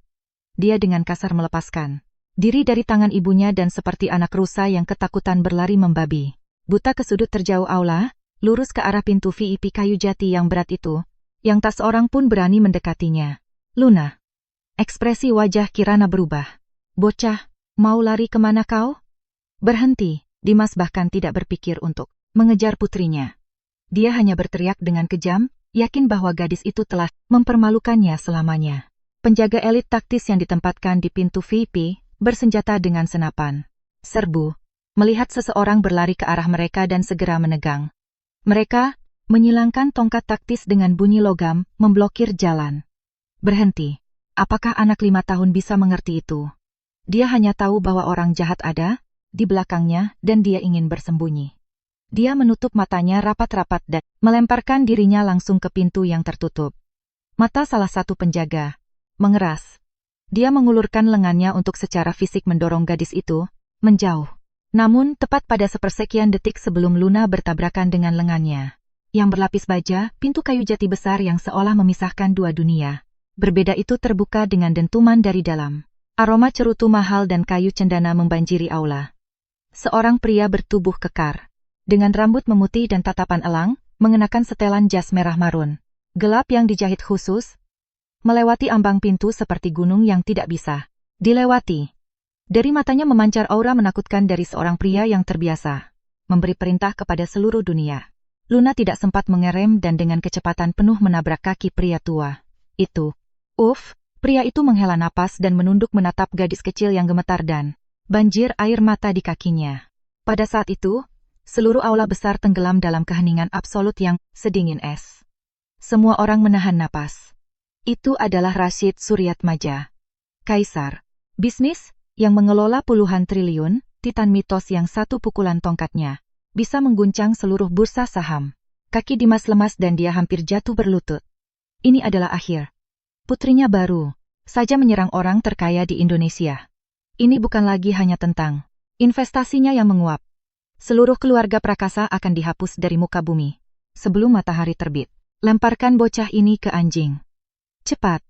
Speaker 1: Dia dengan kasar melepaskan diri dari tangan ibunya dan seperti anak rusa yang ketakutan berlari membabi. Buta ke sudut terjauh aula, lurus ke arah pintu VIP kayu jati yang berat itu, yang tak seorang pun berani mendekatinya. Luna. Ekspresi wajah Kirana berubah. Bocah, mau lari kemana kau? Berhenti. Dimas bahkan tidak berpikir untuk mengejar putrinya. Dia hanya berteriak dengan kejam, yakin bahwa gadis itu telah mempermalukannya selamanya. Penjaga elit taktis yang ditempatkan di pintu VIP, bersenjata dengan senapan. Serbu. Melihat seseorang berlari ke arah mereka dan segera menegang. Mereka menyilangkan tongkat taktis dengan bunyi logam, memblokir jalan. Berhenti. Apakah anak 5 tahun bisa mengerti itu? Dia hanya tahu bahwa orang jahat ada di belakangnya dan dia ingin bersembunyi. Dia menutup matanya rapat-rapat dan melemparkan dirinya langsung ke pintu yang tertutup. Mata salah satu penjaga mengeras. Dia mengulurkan lengannya untuk secara fisik mendorong gadis itu menjauh. Namun, tepat pada sepersekian detik sebelum Luna bertabrakan dengan lengannya yang berlapis baja, pintu kayu jati besar yang seolah memisahkan dua dunia berbeda itu terbuka dengan dentuman dari dalam. Aroma cerutu mahal dan kayu cendana membanjiri aula. Seorang pria bertubuh kekar, dengan rambut memutih dan tatapan elang, mengenakan setelan jas merah marun gelap yang dijahit khusus, melewati ambang pintu seperti gunung yang tidak bisa dilewati. Dari matanya memancar aura menakutkan dari seorang pria yang terbiasa memberi perintah kepada seluruh dunia. Luna tidak sempat mengerem dan dengan kecepatan penuh menabrak kaki pria tua itu. Pria itu menghela napas dan menunduk menatap gadis kecil yang gemetar dan banjir air mata di kakinya. Pada saat itu, seluruh aula besar tenggelam dalam keheningan absolut yang sedingin es. Semua orang menahan napas. Itu adalah Rashid Suryatmaja, kaisar bisnis yang mengelola puluhan triliun, titan mitos yang satu pukulan tongkatnya bisa mengguncang seluruh bursa saham. Kaki Dimas lemas dan dia hampir jatuh berlutut. Ini adalah akhir. Putrinya baru saja menyerang orang terkaya di Indonesia. Ini bukan lagi hanya tentang investasinya yang menguap. Seluruh keluarga Prakasa akan dihapus dari muka bumi sebelum matahari terbit. Lemparkan bocah ini ke anjing. Cepat.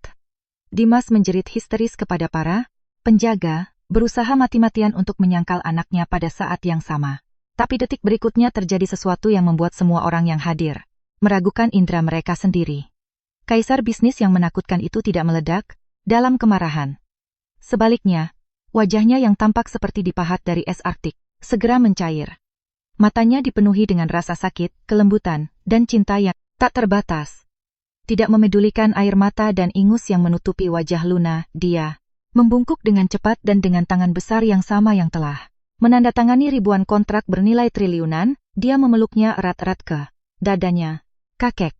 Speaker 1: Dimas menjerit histeris kepada para penjaga, berusaha mati-matian untuk menyangkal anaknya pada saat yang sama. Tapi detik berikutnya terjadi sesuatu yang membuat semua orang yang hadir meragukan indera mereka sendiri. Kaisar bisnis yang menakutkan itu tidak meledak dalam kemarahan. Sebaliknya, wajahnya yang tampak seperti dipahat dari es Arktik segera mencair. Matanya dipenuhi dengan rasa sakit, kelembutan, dan cinta yang tak terbatas. Tidak memedulikan air mata dan ingus yang menutupi wajah Luna, dia membungkuk dengan cepat dan dengan tangan besar yang sama yang telah Menandatangani ribuan kontrak bernilai triliunan, dia memeluknya erat-erat ke dadanya. Kakek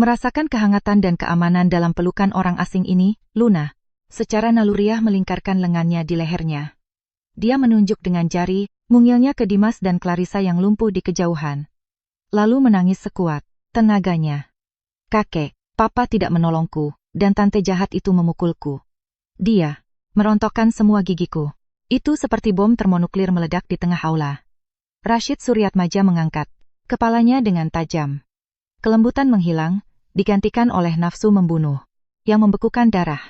Speaker 1: merasakan kehangatan dan keamanan dalam pelukan orang asing ini. Luna secara naluriah melingkarkan lengannya di lehernya. Dia menunjuk dengan jari, mungilnya ke Dimas dan Clarissa yang lumpuh di kejauhan. Lalu menangis sekuat tenaganya. Kakek, papa tidak menolongku, dan tante jahat itu memukulku. Dia merontokkan semua gigiku. Itu seperti bom termonuklir meledak di tengah aula. Rashid Suryatmaja mengangkat kepalanya dengan tajam. Kelembutan menghilang, digantikan oleh nafsu membunuh, yang membekukan darah.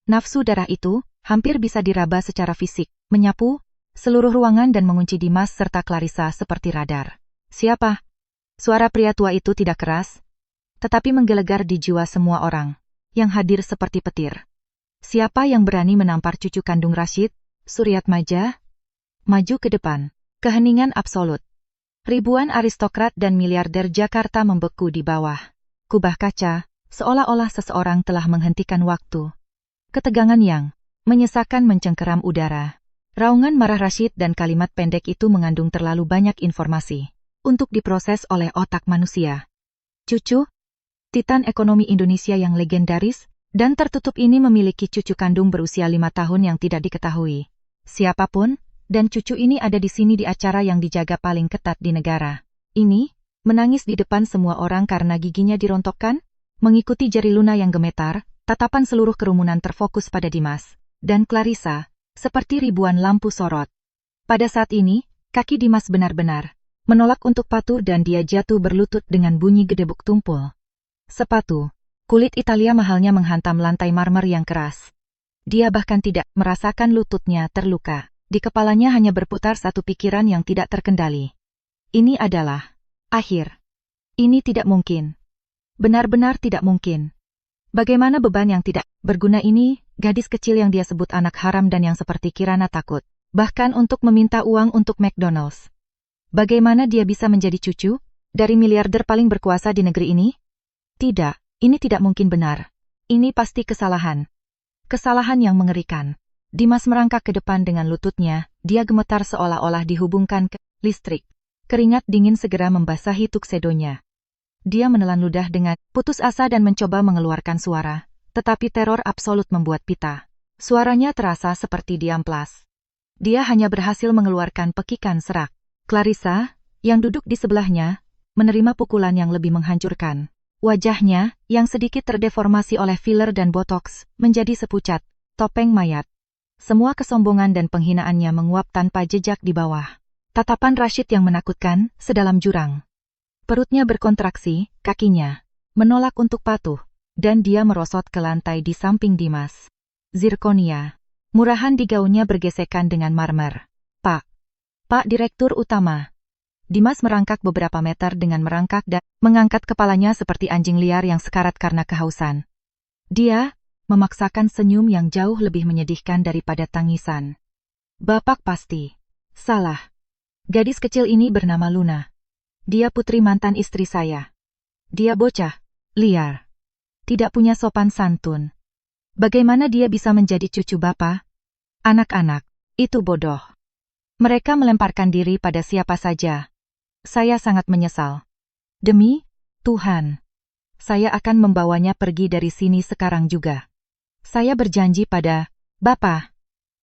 Speaker 1: Nafsu darah itu hampir bisa diraba secara fisik, menyapu seluruh ruangan dan mengunci Dimas serta Clarissa seperti radar. Siapa? Suara pria tua itu tidak keras, tetapi menggelegar di jiwa semua orang yang hadir seperti petir. Siapa yang berani menampar cucu kandung Rashid Suryatmaja? Maju ke depan. Keheningan absolut. Ribuan aristokrat dan miliarder Jakarta membeku di bawah kubah kaca, seolah-olah seseorang telah menghentikan waktu. Ketegangan yang menyesakan mencengkeram udara. Raungan marah Rashid dan kalimat pendek itu mengandung terlalu banyak informasi untuk diproses oleh otak manusia. Cucu, Titan ekonomi Indonesia yang legendaris dan tertutup ini memiliki cucu kandung berusia 5 tahun yang tidak diketahui siapapun, dan cucu ini ada di sini di acara yang dijaga paling ketat di negara ini, menangis di depan semua orang karena giginya dirontokkan, mengikuti jari Luna yang gemetar, tatapan seluruh kerumunan terfokus pada Dimas dan Clarissa, seperti ribuan lampu sorot. Pada saat ini, kaki Dimas benar-benar menolak untuk patuh dan dia jatuh berlutut dengan bunyi gedebuk tumpul. Sepatu kulit Italia mahalnya menghantam lantai marmer yang keras. Dia bahkan tidak merasakan lututnya terluka. Di kepalanya hanya berputar satu pikiran yang tidak terkendali. Ini adalah akhir. Ini tidak mungkin. Benar-benar tidak mungkin. Bagaimana beban yang tidak berguna ini, gadis kecil yang dia sebut anak haram dan yang seperti Kirana takut, bahkan untuk meminta uang untuk McDonald's. Bagaimana dia bisa menjadi cucu dari miliarder paling berkuasa di negeri ini? Tidak, ini tidak mungkin benar. Ini pasti kesalahan. Kesalahan yang mengerikan. Dimas merangkak ke depan dengan lututnya, dia gemetar seolah-olah dihubungkan ke listrik. Keringat dingin segera membasahi tuksedonya. Dia menelan ludah dengan putus asa dan mencoba mengeluarkan suara, tetapi teror absolut membuat pita. Suaranya terasa seperti diamplas. Dia hanya berhasil mengeluarkan pekikan serak. Clarissa, yang duduk di sebelahnya, menerima pukulan yang lebih menghancurkan. Wajahnya, yang sedikit terdeformasi oleh filler dan botox, menjadi sepucat topeng mayat. Semua kesombongan dan penghinaannya menguap tanpa jejak di bawah tatapan Rashid yang menakutkan, sedalam jurang. Perutnya berkontraksi, kakinya menolak untuk patuh, dan dia merosot ke lantai di samping Dimas. Zirkonia murahan di gaunnya bergesekan dengan marmer. Pak Direktur Utama. Dimas merangkak beberapa meter dengan merangkak dan mengangkat kepalanya seperti anjing liar yang sekarat karena kehausan. Dia memaksakan senyum yang jauh lebih menyedihkan daripada tangisan. Bapak pasti salah. Gadis kecil ini bernama Luna. Dia putri mantan istri saya. Dia bocah liar. Tidak punya sopan santun. Bagaimana dia bisa menjadi cucu Bapak? Anak-anak, itu bodoh. Mereka melemparkan diri pada siapa saja. Saya sangat menyesal. Demi Tuhan, saya akan membawanya pergi dari sini sekarang juga. Saya berjanji pada Bapak.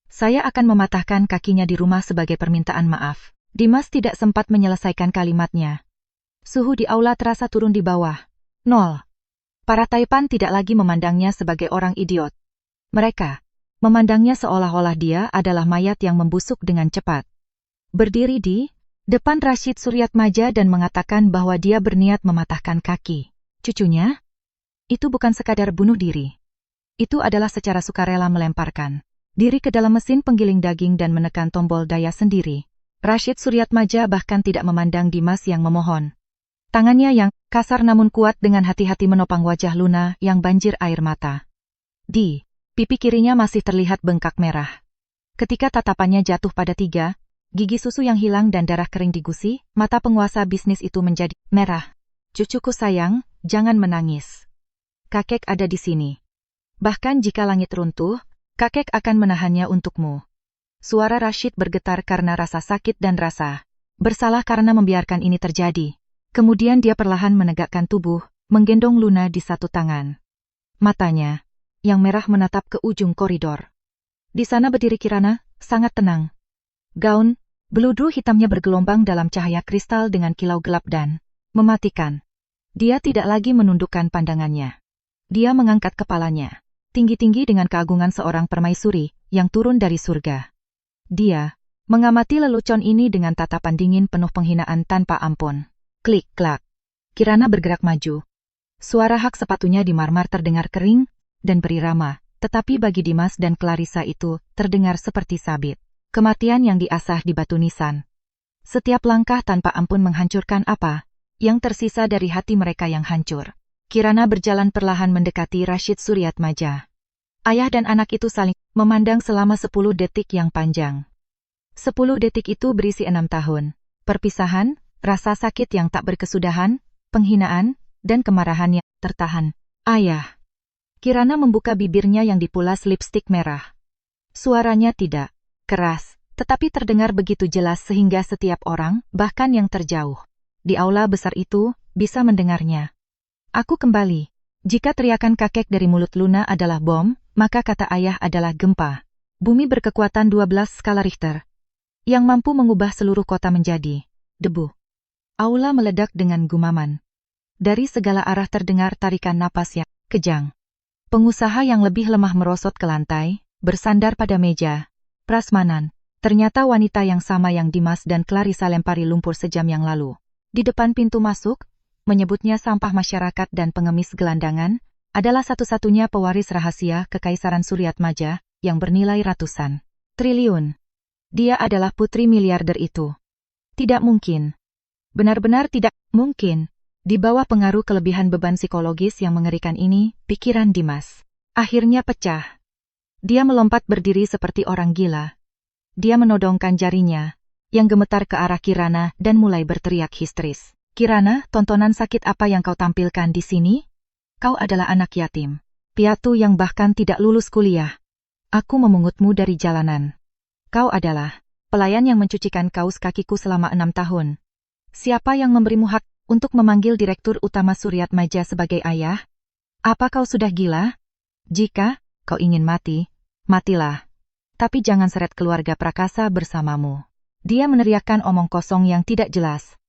Speaker 1: Saya akan mematahkan kakinya di rumah sebagai permintaan maaf. Dimas tidak sempat menyelesaikan kalimatnya. Suhu di aula terasa turun di bawah 0. Para Taipan tidak lagi memandangnya sebagai orang idiot. Mereka memandangnya seolah-olah dia adalah mayat yang membusuk dengan cepat. Berdiri di depan Rashid Suryatmaja dan mengatakan bahwa dia berniat mematahkan kaki cucunya, itu bukan sekadar bunuh diri. Itu adalah secara sukarela melemparkan diri ke dalam mesin penggiling daging dan menekan tombol daya sendiri. Rashid Suryatmaja bahkan tidak memandang Dimas yang memohon. Tangannya yang kasar namun kuat dengan hati-hati menopang wajah Luna yang banjir air mata. Di pipi kirinya masih terlihat bengkak merah. Ketika tatapannya jatuh pada 3 gigi susu yang hilang dan darah kering di gusi, mata penguasa bisnis itu menjadi merah. Cucuku sayang, jangan menangis. Kakek ada di sini. Bahkan jika langit runtuh, kakek akan menahannya untukmu. Suara Rashid bergetar karena rasa sakit dan rasa bersalah karena membiarkan ini terjadi. Kemudian dia perlahan menegakkan tubuh, menggendong Luna di satu tangan. Matanya yang merah menatap ke ujung koridor. Di sana berdiri Kirana, sangat tenang. Gaun beludru hitamnya bergelombang dalam cahaya kristal dengan kilau gelap dan mematikan. Dia tidak lagi menundukkan pandangannya. Dia mengangkat kepalanya tinggi-tinggi dengan keagungan seorang permaisuri yang turun dari surga. Dia mengamati lelucon ini dengan tatapan dingin penuh penghinaan tanpa ampun. Klik-klak. Kirana bergerak maju. Suara hak sepatunya di marmar terdengar kering dan berirama, tetapi bagi Dimas dan Clarissa itu terdengar seperti sabit kematian yang diasah di batu nisan. Setiap langkah tanpa ampun menghancurkan apa yang tersisa dari hati mereka yang hancur. Kirana berjalan perlahan mendekati Rashid Suryatmaja. Ayah dan anak itu saling memandang selama 10 detik yang panjang. 10 detik itu berisi 6 tahun. Perpisahan, rasa sakit yang tak berkesudahan, penghinaan, dan kemarahan yang tertahan. Ayah. Kirana membuka bibirnya yang dipulas lipstik merah. Suaranya tidak keras, tetapi terdengar begitu jelas sehingga setiap orang, bahkan yang terjauh di aula besar itu, bisa mendengarnya. Aku kembali. Jika teriakan kakek dari mulut Luna adalah bom, maka kata ayah adalah gempa. Bumi berkekuatan 12 skala Richter, yang mampu mengubah seluruh kota menjadi debu. Aula meledak dengan gumaman. Dari segala arah terdengar tarikan napas yang kejang. Pengusaha yang lebih lemah merosot ke lantai, bersandar pada meja prasmanan. Ternyata wanita yang sama yang Dimas dan Clarissa lempari lumpur sejam yang lalu. Di depan pintu masuk, menyebutnya sampah masyarakat dan pengemis gelandangan, adalah satu-satunya pewaris rahasia Kekaisaran Suryatmaja yang bernilai ratusan triliun. Dia adalah putri miliarder itu. Tidak mungkin. Benar-benar tidak mungkin. Di bawah pengaruh kelebihan beban psikologis yang mengerikan ini, pikiran Dimas akhirnya pecah. Dia melompat berdiri seperti orang gila. Dia menodongkan jarinya yang gemetar ke arah Kirana dan mulai berteriak histeris. Kirana, tontonan sakit apa yang kau tampilkan di sini? Kau adalah anak yatim piatu yang bahkan tidak lulus kuliah. Aku memungutmu dari jalanan. Kau adalah pelayan yang mencucikan kaus kakiku selama 6 tahun. Siapa yang memberimu hak untuk memanggil Direktur Utama Suryatmaja sebagai ayah? Apa kau sudah gila? Jika kau ingin mati, matilah. Tapi jangan seret keluarga Prakasa bersamamu. Dia meneriakkan omong kosong yang tidak jelas.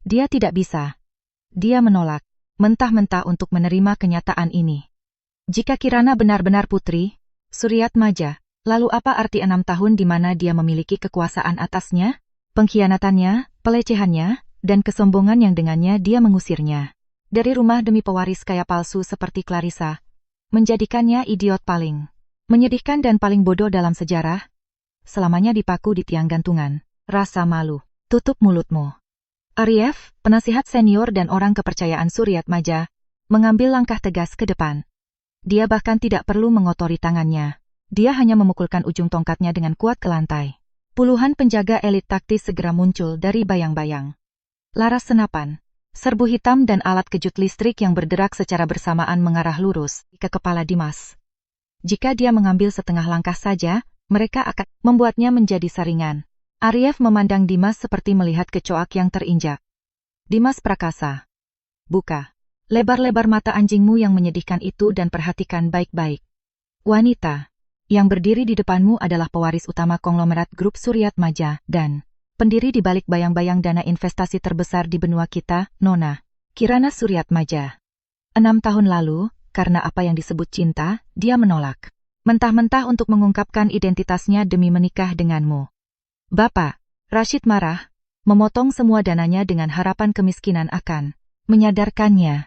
Speaker 1: Dia tidak bisa. Dia menolak, mentah-mentah untuk menerima kenyataan ini. Jika Kirana benar-benar putri Suryatmaja, lalu apa arti 6 tahun di mana dia memiliki kekuasaan atasnya? Pengkhianatannya, pelecehannya, dan kesombongan yang dengannya dia mengusirnya dari rumah demi pewaris kaya palsu seperti Clarissa, menjadikannya idiot paling menyedihkan dan paling bodoh dalam sejarah. Selamanya dipaku di tiang gantungan. Rasa malu. Tutup mulutmu. Ariev, penasihat senior dan orang kepercayaan Suryatmaja, mengambil langkah tegas ke depan. Dia bahkan tidak perlu mengotori tangannya. Dia hanya memukulkan ujung tongkatnya dengan kuat ke lantai. Puluhan penjaga elit taktis segera muncul dari bayang-bayang. Laras senapan, serbu hitam dan alat kejut listrik yang berderak secara bersamaan mengarah lurus ke kepala Dimas. Jika dia mengambil setengah langkah saja, mereka akan membuatnya menjadi saringan. Ariev memandang Dimas seperti melihat kecoak yang terinjak. Dimas Prakasa. Buka lebar-lebar mata anjingmu yang menyedihkan itu dan perhatikan baik-baik. Wanita yang berdiri di depanmu adalah pewaris utama konglomerat grup Suryatmaja dan pendiri di balik bayang-bayang dana investasi terbesar di benua kita, Nona Kirana Suryatmaja. 6 tahun lalu, karena apa yang disebut cinta, dia menolak mentah-mentah untuk mengungkapkan identitasnya demi menikah denganmu. Bapak Rashid marah, memotong semua dananya dengan harapan kemiskinan akan menyadarkannya.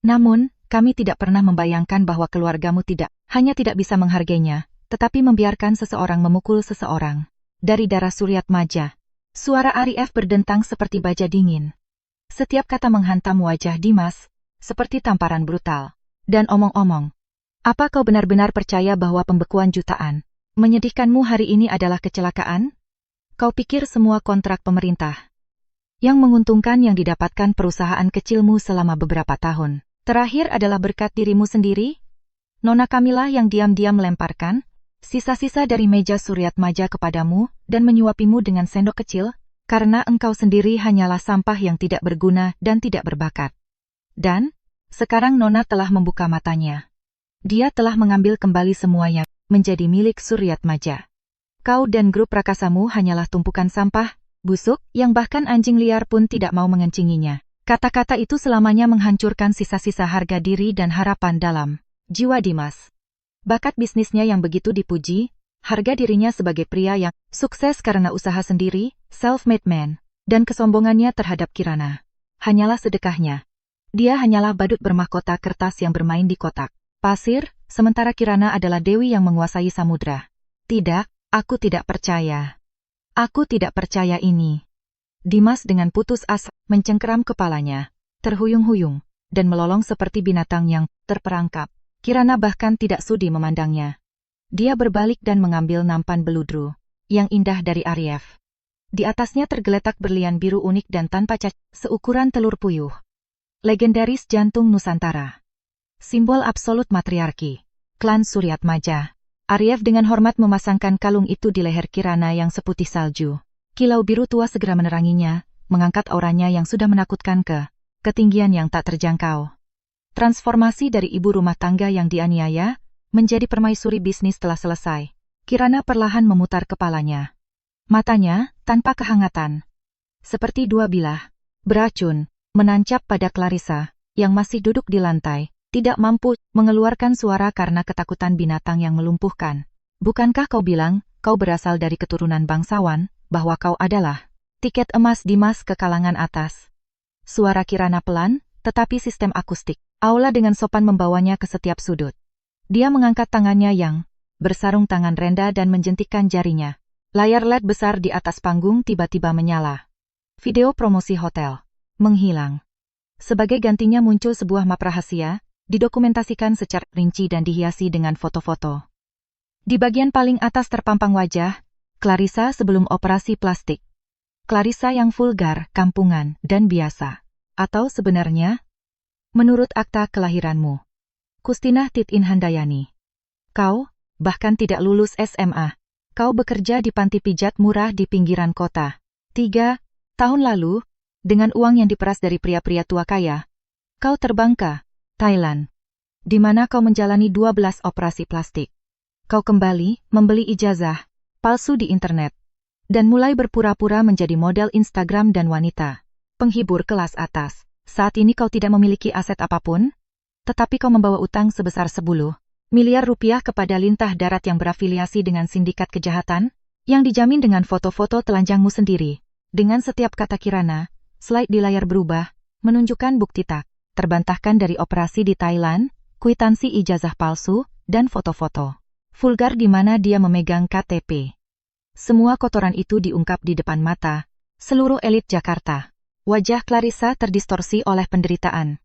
Speaker 1: Namun, kami tidak pernah membayangkan bahwa keluargamu tidak hanya tidak bisa menghargainya, tetapi membiarkan seseorang memukul seseorang. Dari darah Suryatmaja, suara Ariev berdentang seperti baja dingin. Setiap kata menghantam wajah Dimas, seperti tamparan brutal. Dan omong-omong, apa kau benar-benar percaya bahwa pembekuan jutaan menyedihkanmu hari ini adalah kecelakaan? Kau pikir semua kontrak pemerintah yang menguntungkan yang didapatkan perusahaan kecilmu selama beberapa tahun terakhir adalah berkat dirimu sendiri? Nona Camilla yang diam-diam melemparkan Sisa-sisa dari meja Suryatmaja kepadamu dan menyuapimu dengan sendok kecil, karena engkau sendiri hanyalah sampah yang tidak berguna dan tidak berbakat. Dan, sekarang Nona telah membuka matanya. Dia telah mengambil kembali semuanya, menjadi milik Suryatmaja. Kau dan grup rakasamu hanyalah tumpukan sampah, busuk, yang bahkan anjing liar pun tidak mau mengencinginya. Kata-kata itu selamanya menghancurkan sisa-sisa harga diri dan harapan dalam jiwa Dimas. Bakat bisnisnya yang begitu dipuji, harga dirinya sebagai pria yang sukses karena usaha sendiri, self-made man, dan kesombongannya terhadap Kirana hanyalah sedekahnya. Dia hanyalah badut bermahkota kertas yang bermain di kotak pasir, sementara Kirana adalah dewi yang menguasai samudra. Tidak, aku tidak percaya. Aku tidak percaya ini. Dimas dengan putus asa mencengkeram kepalanya, terhuyung-huyung, dan melolong seperti binatang yang terperangkap. Kirana bahkan tidak sudi memandangnya. Dia berbalik dan mengambil nampan beludru yang indah dari Ariev. Di atasnya tergeletak berlian biru unik dan tanpa cacat, seukuran telur puyuh. Legendaris jantung Nusantara. Simbol absolut matriarki. Klan Suryatmaja. Ariev dengan hormat memasangkan kalung itu di leher Kirana yang seputih salju. Kilau biru tua segera meneranginya, mengangkat auranya yang sudah menakutkan ke ketinggian yang tak terjangkau. Transformasi dari ibu rumah tangga yang dianiaya, menjadi permaisuri bisnis telah selesai. Kirana perlahan memutar kepalanya. Matanya, tanpa kehangatan, seperti dua bilah beracun, menancap pada Clarissa, yang masih duduk di lantai, tidak mampu mengeluarkan suara karena ketakutan binatang yang melumpuhkan. Bukankah kau bilang, kau berasal dari keturunan bangsawan, bahwa kau adalah tiket emas Dimas ke kalangan atas? Suara Kirana pelan, tetapi sistem akustik. Aula dengan sopan membawanya ke setiap sudut. Dia mengangkat tangannya yang bersarung tangan rendah dan menjentikkan jarinya. Layar LED besar di atas panggung tiba-tiba menyala. Video promosi hotel menghilang. Sebagai gantinya muncul sebuah map rahasia, didokumentasikan secara rinci dan dihiasi dengan foto-foto. Di bagian paling atas terpampang wajah Clarissa sebelum operasi plastik. Clarissa yang vulgar, kampungan, dan biasa. Atau sebenarnya, menurut akta kelahiranmu, Kustinah Titin Handayani, kau bahkan tidak lulus SMA. Kau bekerja di panti pijat murah di pinggiran kota. 3 tahun lalu, dengan uang yang diperas dari pria-pria tua kaya, kau terbang ke Thailand, di mana kau menjalani 12 operasi plastik. Kau kembali membeli ijazah palsu di internet, dan mulai berpura-pura menjadi model Instagram dan wanita penghibur kelas atas. Saat ini kau tidak memiliki aset apapun, tetapi kau membawa utang sebesar 10 miliar rupiah kepada lintah darat yang berafiliasi dengan sindikat kejahatan, yang dijamin dengan foto-foto telanjangmu sendiri. Dengan setiap kata Kirana, slide di layar berubah, menunjukkan bukti tak terbantahkan dari operasi di Thailand, kwitansi ijazah palsu, dan foto-foto vulgar di mana dia memegang KTP. Semua kotoran itu diungkap di depan mata seluruh elit Jakarta. Wajah Clarissa terdistorsi oleh penderitaan.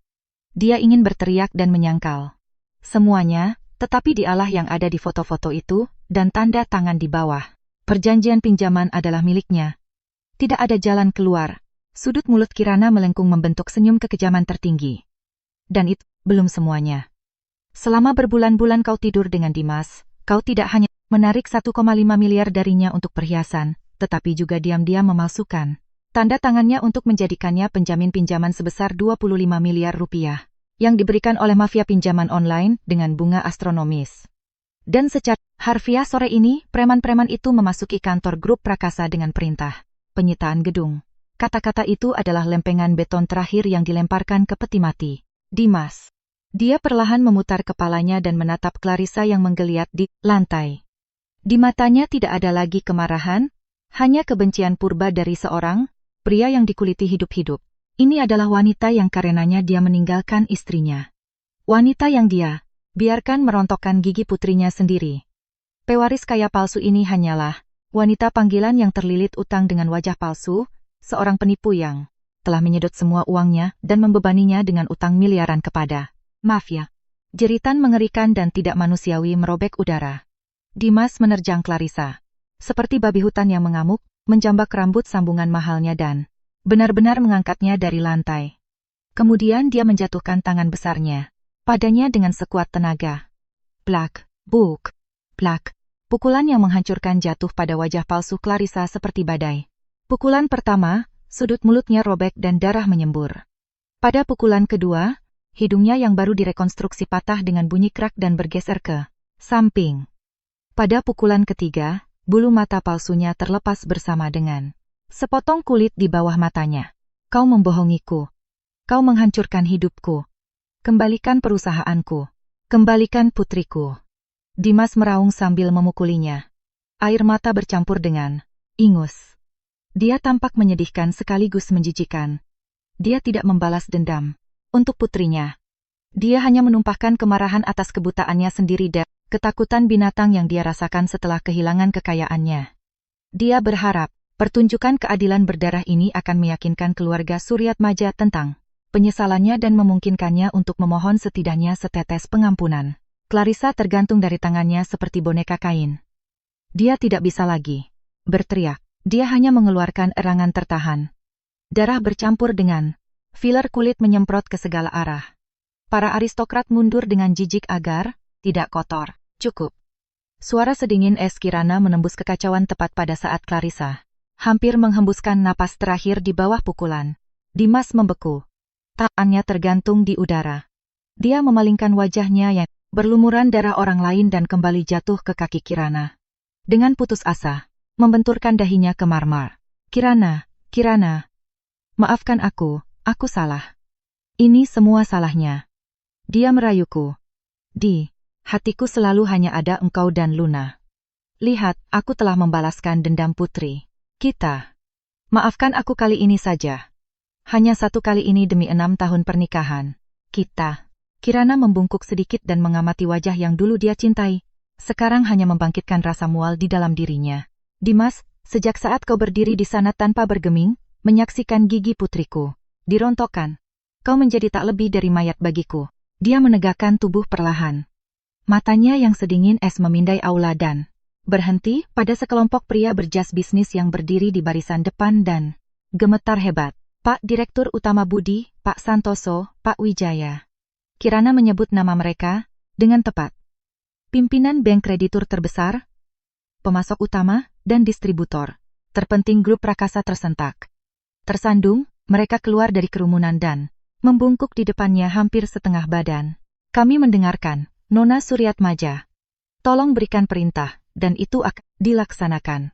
Speaker 1: Dia ingin berteriak dan menyangkal semuanya, tetapi dialah yang ada di foto-foto itu, dan tanda tangan di bawah. Perjanjian pinjaman adalah miliknya. Tidak ada jalan keluar. Sudut mulut Kirana melengkung membentuk senyum kekejaman tertinggi. Dan itu belum semuanya. Selama berbulan-bulan kau tidur dengan Dimas, kau tidak hanya menarik 1,5 miliar darinya untuk perhiasan, tetapi juga diam-diam memalsukan tanda tangannya untuk menjadikannya penjamin pinjaman sebesar 25 miliar rupiah, yang diberikan oleh mafia pinjaman online dengan bunga astronomis. Dan secara harfiah sore ini, preman-preman itu memasuki kantor grup Prakasa dengan perintah penyitaan gedung. Kata-kata itu adalah lempengan beton terakhir yang dilemparkan ke peti mati Dimas. Dia perlahan memutar kepalanya dan menatap Clarissa yang menggeliat di lantai. Di matanya tidak ada lagi kemarahan, hanya kebencian purba dari seorang pria yang dikuliti hidup-hidup. Ini adalah wanita yang karenanya dia meninggalkan istrinya. Wanita yang dia biarkan merontokkan gigi putrinya sendiri. Pewaris kaya palsu ini hanyalah wanita panggilan yang terlilit utang dengan wajah palsu, seorang penipu yang telah menyedot semua uangnya dan membebaninya dengan utang miliaran kepada mafia. Jeritan mengerikan dan tidak manusiawi merobek udara. Dimas menerjang Clarissa seperti babi hutan yang mengamuk, menjambak rambut sambungan mahalnya dan benar-benar mengangkatnya dari lantai. Kemudian dia menjatuhkan tangan besarnya padanya dengan sekuat tenaga. Plak, buk, plak, Pukulan yang menghancurkan jatuh pada wajah palsu Clarissa seperti badai. Pukulan pertama, sudut mulutnya robek dan darah menyembur. Pada pukulan kedua, hidungnya yang baru direkonstruksi patah dengan bunyi krak dan bergeser ke samping. Pada pukulan ketiga, bulu mata palsunya terlepas bersama dengan sepotong kulit di bawah matanya. Kau membohongiku. Kau menghancurkan hidupku. Kembalikan perusahaanku. Kembalikan putriku. Dimas meraung sambil memukulinya. Air mata bercampur dengan ingus. Dia tampak menyedihkan sekaligus menjijikan. Dia tidak membalas dendam untuk putrinya. Dia hanya menumpahkan kemarahan atas kebutaannya sendiri dan ketakutan binatang yang dia rasakan setelah kehilangan kekayaannya. Dia berharap pertunjukan keadilan berdarah ini akan meyakinkan keluarga Suryatmaja tentang penyesalannya dan memungkinkannya untuk memohon setidaknya setetes pengampunan. Clarissa tergantung dari tangannya seperti boneka kain. Dia tidak bisa lagi berteriak. Dia hanya mengeluarkan erangan tertahan. Darah bercampur dengan filler kulit menyemprot ke segala arah. Para aristokrat mundur dengan jijik agar tidak kotor. Cukup. Suara sedingin es Kirana menembus kekacauan tepat pada saat Clarissa hampir menghembuskan napas terakhir di bawah pukulan. Dimas membeku. Tangannya tergantung di udara. Dia memalingkan wajahnya yang berlumuran darah orang lain dan kembali jatuh ke kaki Kirana. Dengan putus asa, membenturkan dahinya ke marmer. Kirana, Kirana. Maafkan aku salah. Ini semua salahnya. Dia merayuku. Di hatiku selalu hanya ada engkau dan Luna. Lihat, aku telah membalaskan dendam putri kita. Maafkan aku kali ini saja. Hanya satu kali ini demi 6 tahun pernikahan kita. Kirana membungkuk sedikit dan mengamati wajah yang dulu dia cintai. Sekarang hanya membangkitkan rasa mual di dalam dirinya. Dimas, sejak saat kau berdiri di sana tanpa bergeming, menyaksikan gigi putriku dirontokkan, kau menjadi tak lebih dari mayat bagiku. Dia menegakkan tubuh perlahan. Matanya yang sedingin es memindai aula dan berhenti pada sekelompok pria berjas bisnis yang berdiri di barisan depan dan gemetar hebat. Pak Direktur Utama Budi, Pak Santoso, Pak Wijaya. Kirana menyebut nama mereka dengan tepat. Pimpinan bank kreditur terbesar, pemasok utama, dan distributor terpenting grup Prakasa tersentak. Tersandung, mereka keluar dari kerumunan dan membungkuk di depannya hampir setengah badan. Kami mendengarkan, Nona Suryatmaja. Tolong berikan perintah, dan itu akan dilaksanakan.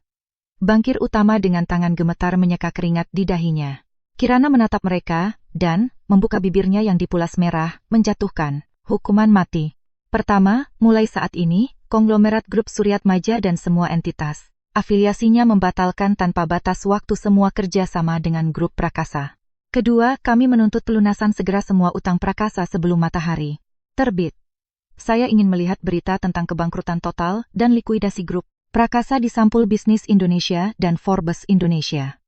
Speaker 1: Bangkir utama dengan tangan gemetar menyeka keringat di dahinya. Kirana menatap mereka, dan membuka bibirnya yang dipulas merah, menjatuhkan hukuman mati. Pertama, mulai saat ini, konglomerat grup Suryatmaja dan semua entitas afiliasinya membatalkan tanpa batas waktu semua kerjasama dengan grup Prakasa. Kedua, kami menuntut pelunasan segera semua utang Prakasa sebelum matahari terbit. Saya ingin melihat berita tentang kebangkrutan total dan likuidasi grup Prakasa di Sampul Bisnis Indonesia dan Forbes Indonesia.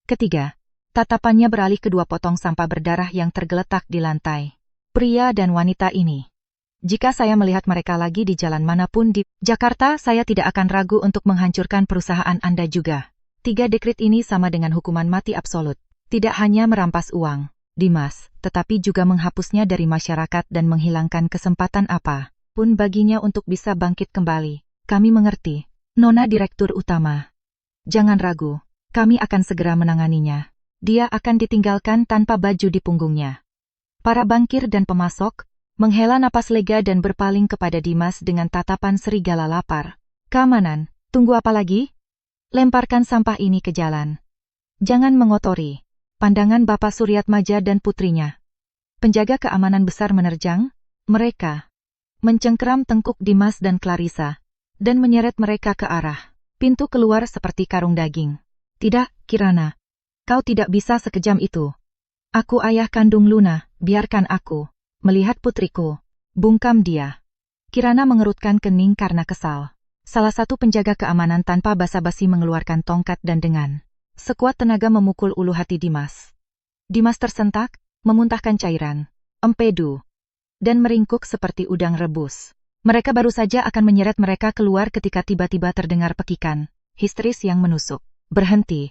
Speaker 1: Ketiga, tatapannya beralih ke 2 potong sampah berdarah yang tergeletak di lantai. Pria dan wanita ini. Jika saya melihat mereka lagi di jalan manapun di Jakarta, saya tidak akan ragu untuk menghancurkan perusahaan Anda juga. 3 dekret ini sama dengan hukuman mati absolut. Tidak hanya merampas uang, Dimas, tetapi juga menghapusnya dari masyarakat dan menghilangkan kesempatan apa pun baginya untuk bisa bangkit kembali. Kami mengerti, Nona Direktur Utama. Jangan ragu, kami akan segera menanganinya. Dia akan ditinggalkan tanpa baju di punggungnya. Para bankir dan pemasok menghela napas lega dan berpaling kepada Dimas dengan tatapan serigala lapar. Keamanan, tunggu apa lagi? Lemparkan sampah ini ke jalan. Jangan mengotori pandangan Bapak Suryatmaja dan putrinya. Penjaga keamanan besar menerjang mereka, mencengkeram tengkuk Dimas dan Clarissa, dan menyeret mereka ke arah pintu keluar seperti karung daging. Tidak, Kirana. Kau tidak bisa sekejam itu. Aku ayah kandung Luna, biarkan aku melihat putriku. Bungkam dia. Kirana mengerutkan kening karena kesal. Salah satu penjaga keamanan tanpa basa-basi mengeluarkan tongkat dan dengan sekuat tenaga memukul ulu hati Dimas. Dimas tersentak, memuntahkan cairan, empedu, dan meringkuk seperti udang rebus. Mereka baru saja akan menyeret mereka keluar ketika tiba-tiba terdengar pekikan histeris yang menusuk. Berhenti.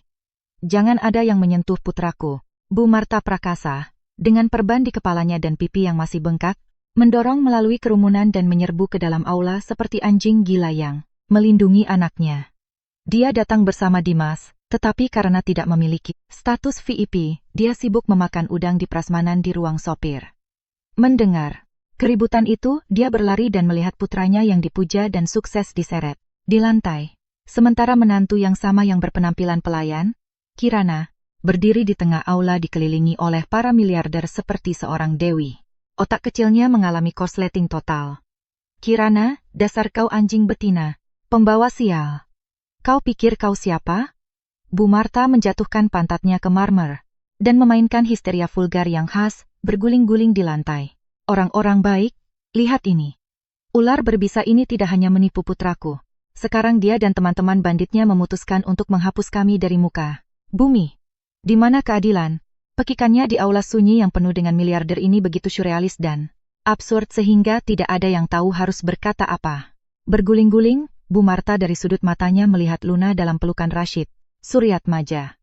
Speaker 1: Jangan ada yang menyentuh putraku. Bu Marta Prakasa, dengan perban di kepalanya dan pipi yang masih bengkak, mendorong melalui kerumunan dan menyerbu ke dalam aula seperti anjing gila yang melindungi anaknya. Dia datang bersama Dimas, tetapi karena tidak memiliki status VIP, dia sibuk memakan udang di prasmanan di ruang sopir. Mendengar keributan itu, dia berlari dan melihat putranya yang dipuja dan sukses diseret di lantai. Sementara menantu yang sama yang berpenampilan pelayan, Kirana, berdiri di tengah aula dikelilingi oleh para miliarder seperti seorang dewi. Otak kecilnya mengalami korsleting total. Kirana, dasar kau anjing betina, pembawa sial. Kau pikir kau siapa? Bu Marta menjatuhkan pantatnya ke marmer dan memainkan histeria vulgar yang khas, berguling-guling di lantai. Orang-orang baik, lihat ini. Ular berbisa ini tidak hanya menipu putraku. Sekarang dia dan teman-teman banditnya memutuskan untuk menghapus kami dari muka bumi. Di mana keadilan? Pekikannya di aula sunyi yang penuh dengan miliarder ini begitu surrealis dan absurd sehingga tidak ada yang tahu harus berkata apa. Berguling-guling, Bu Marta dari sudut matanya melihat Luna dalam pelukan Rashid Suryatmaja.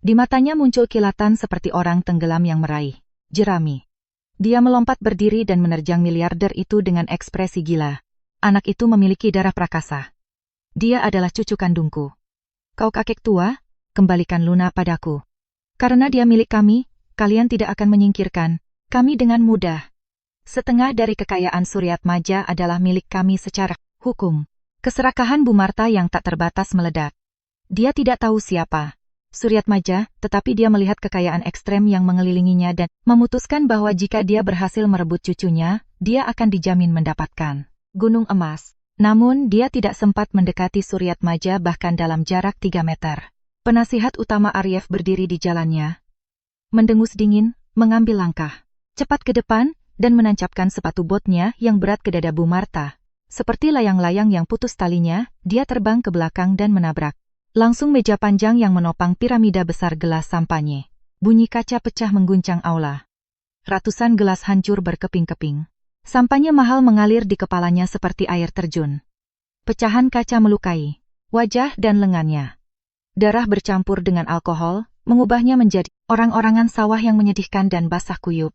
Speaker 1: Di matanya muncul kilatan seperti orang tenggelam yang meraih jerami. Dia melompat berdiri dan menerjang miliarder itu dengan ekspresi gila. Anak itu memiliki darah prakasa. Dia adalah cucu kandungku. Kau kakek tua, kembalikan Luna padaku. Karena dia milik kami, kalian tidak akan menyingkirkan kami dengan mudah. Setengah dari kekayaan Suryatmaja adalah milik kami secara hukum. Keserakahan Bu Marta yang tak terbatas meledak. Dia tidak tahu siapa Suryatmaja, tetapi dia melihat kekayaan ekstrem yang mengelilinginya dan memutuskan bahwa jika dia berhasil merebut cucunya, dia akan dijamin mendapatkan gunung emas. Namun dia tidak sempat mendekati Suryatmaja bahkan dalam jarak 3 meter. Penasihat utama Ariev berdiri di jalannya, mendengus dingin, mengambil langkah cepat ke depan, dan menancapkan sepatu botnya yang berat ke dada Bu Marta. Seperti layang-layang yang putus talinya, dia terbang ke belakang dan menabrak langsung meja panjang yang menopang piramida besar gelas sampanye. Bunyi kaca pecah mengguncang aula. Ratusan gelas hancur berkeping-keping. Sampanye mahal mengalir di kepalanya seperti air terjun. Pecahan kaca melukai wajah dan lengannya. Darah bercampur dengan alkohol, mengubahnya menjadi orang-orangan sawah yang menyedihkan dan basah kuyup.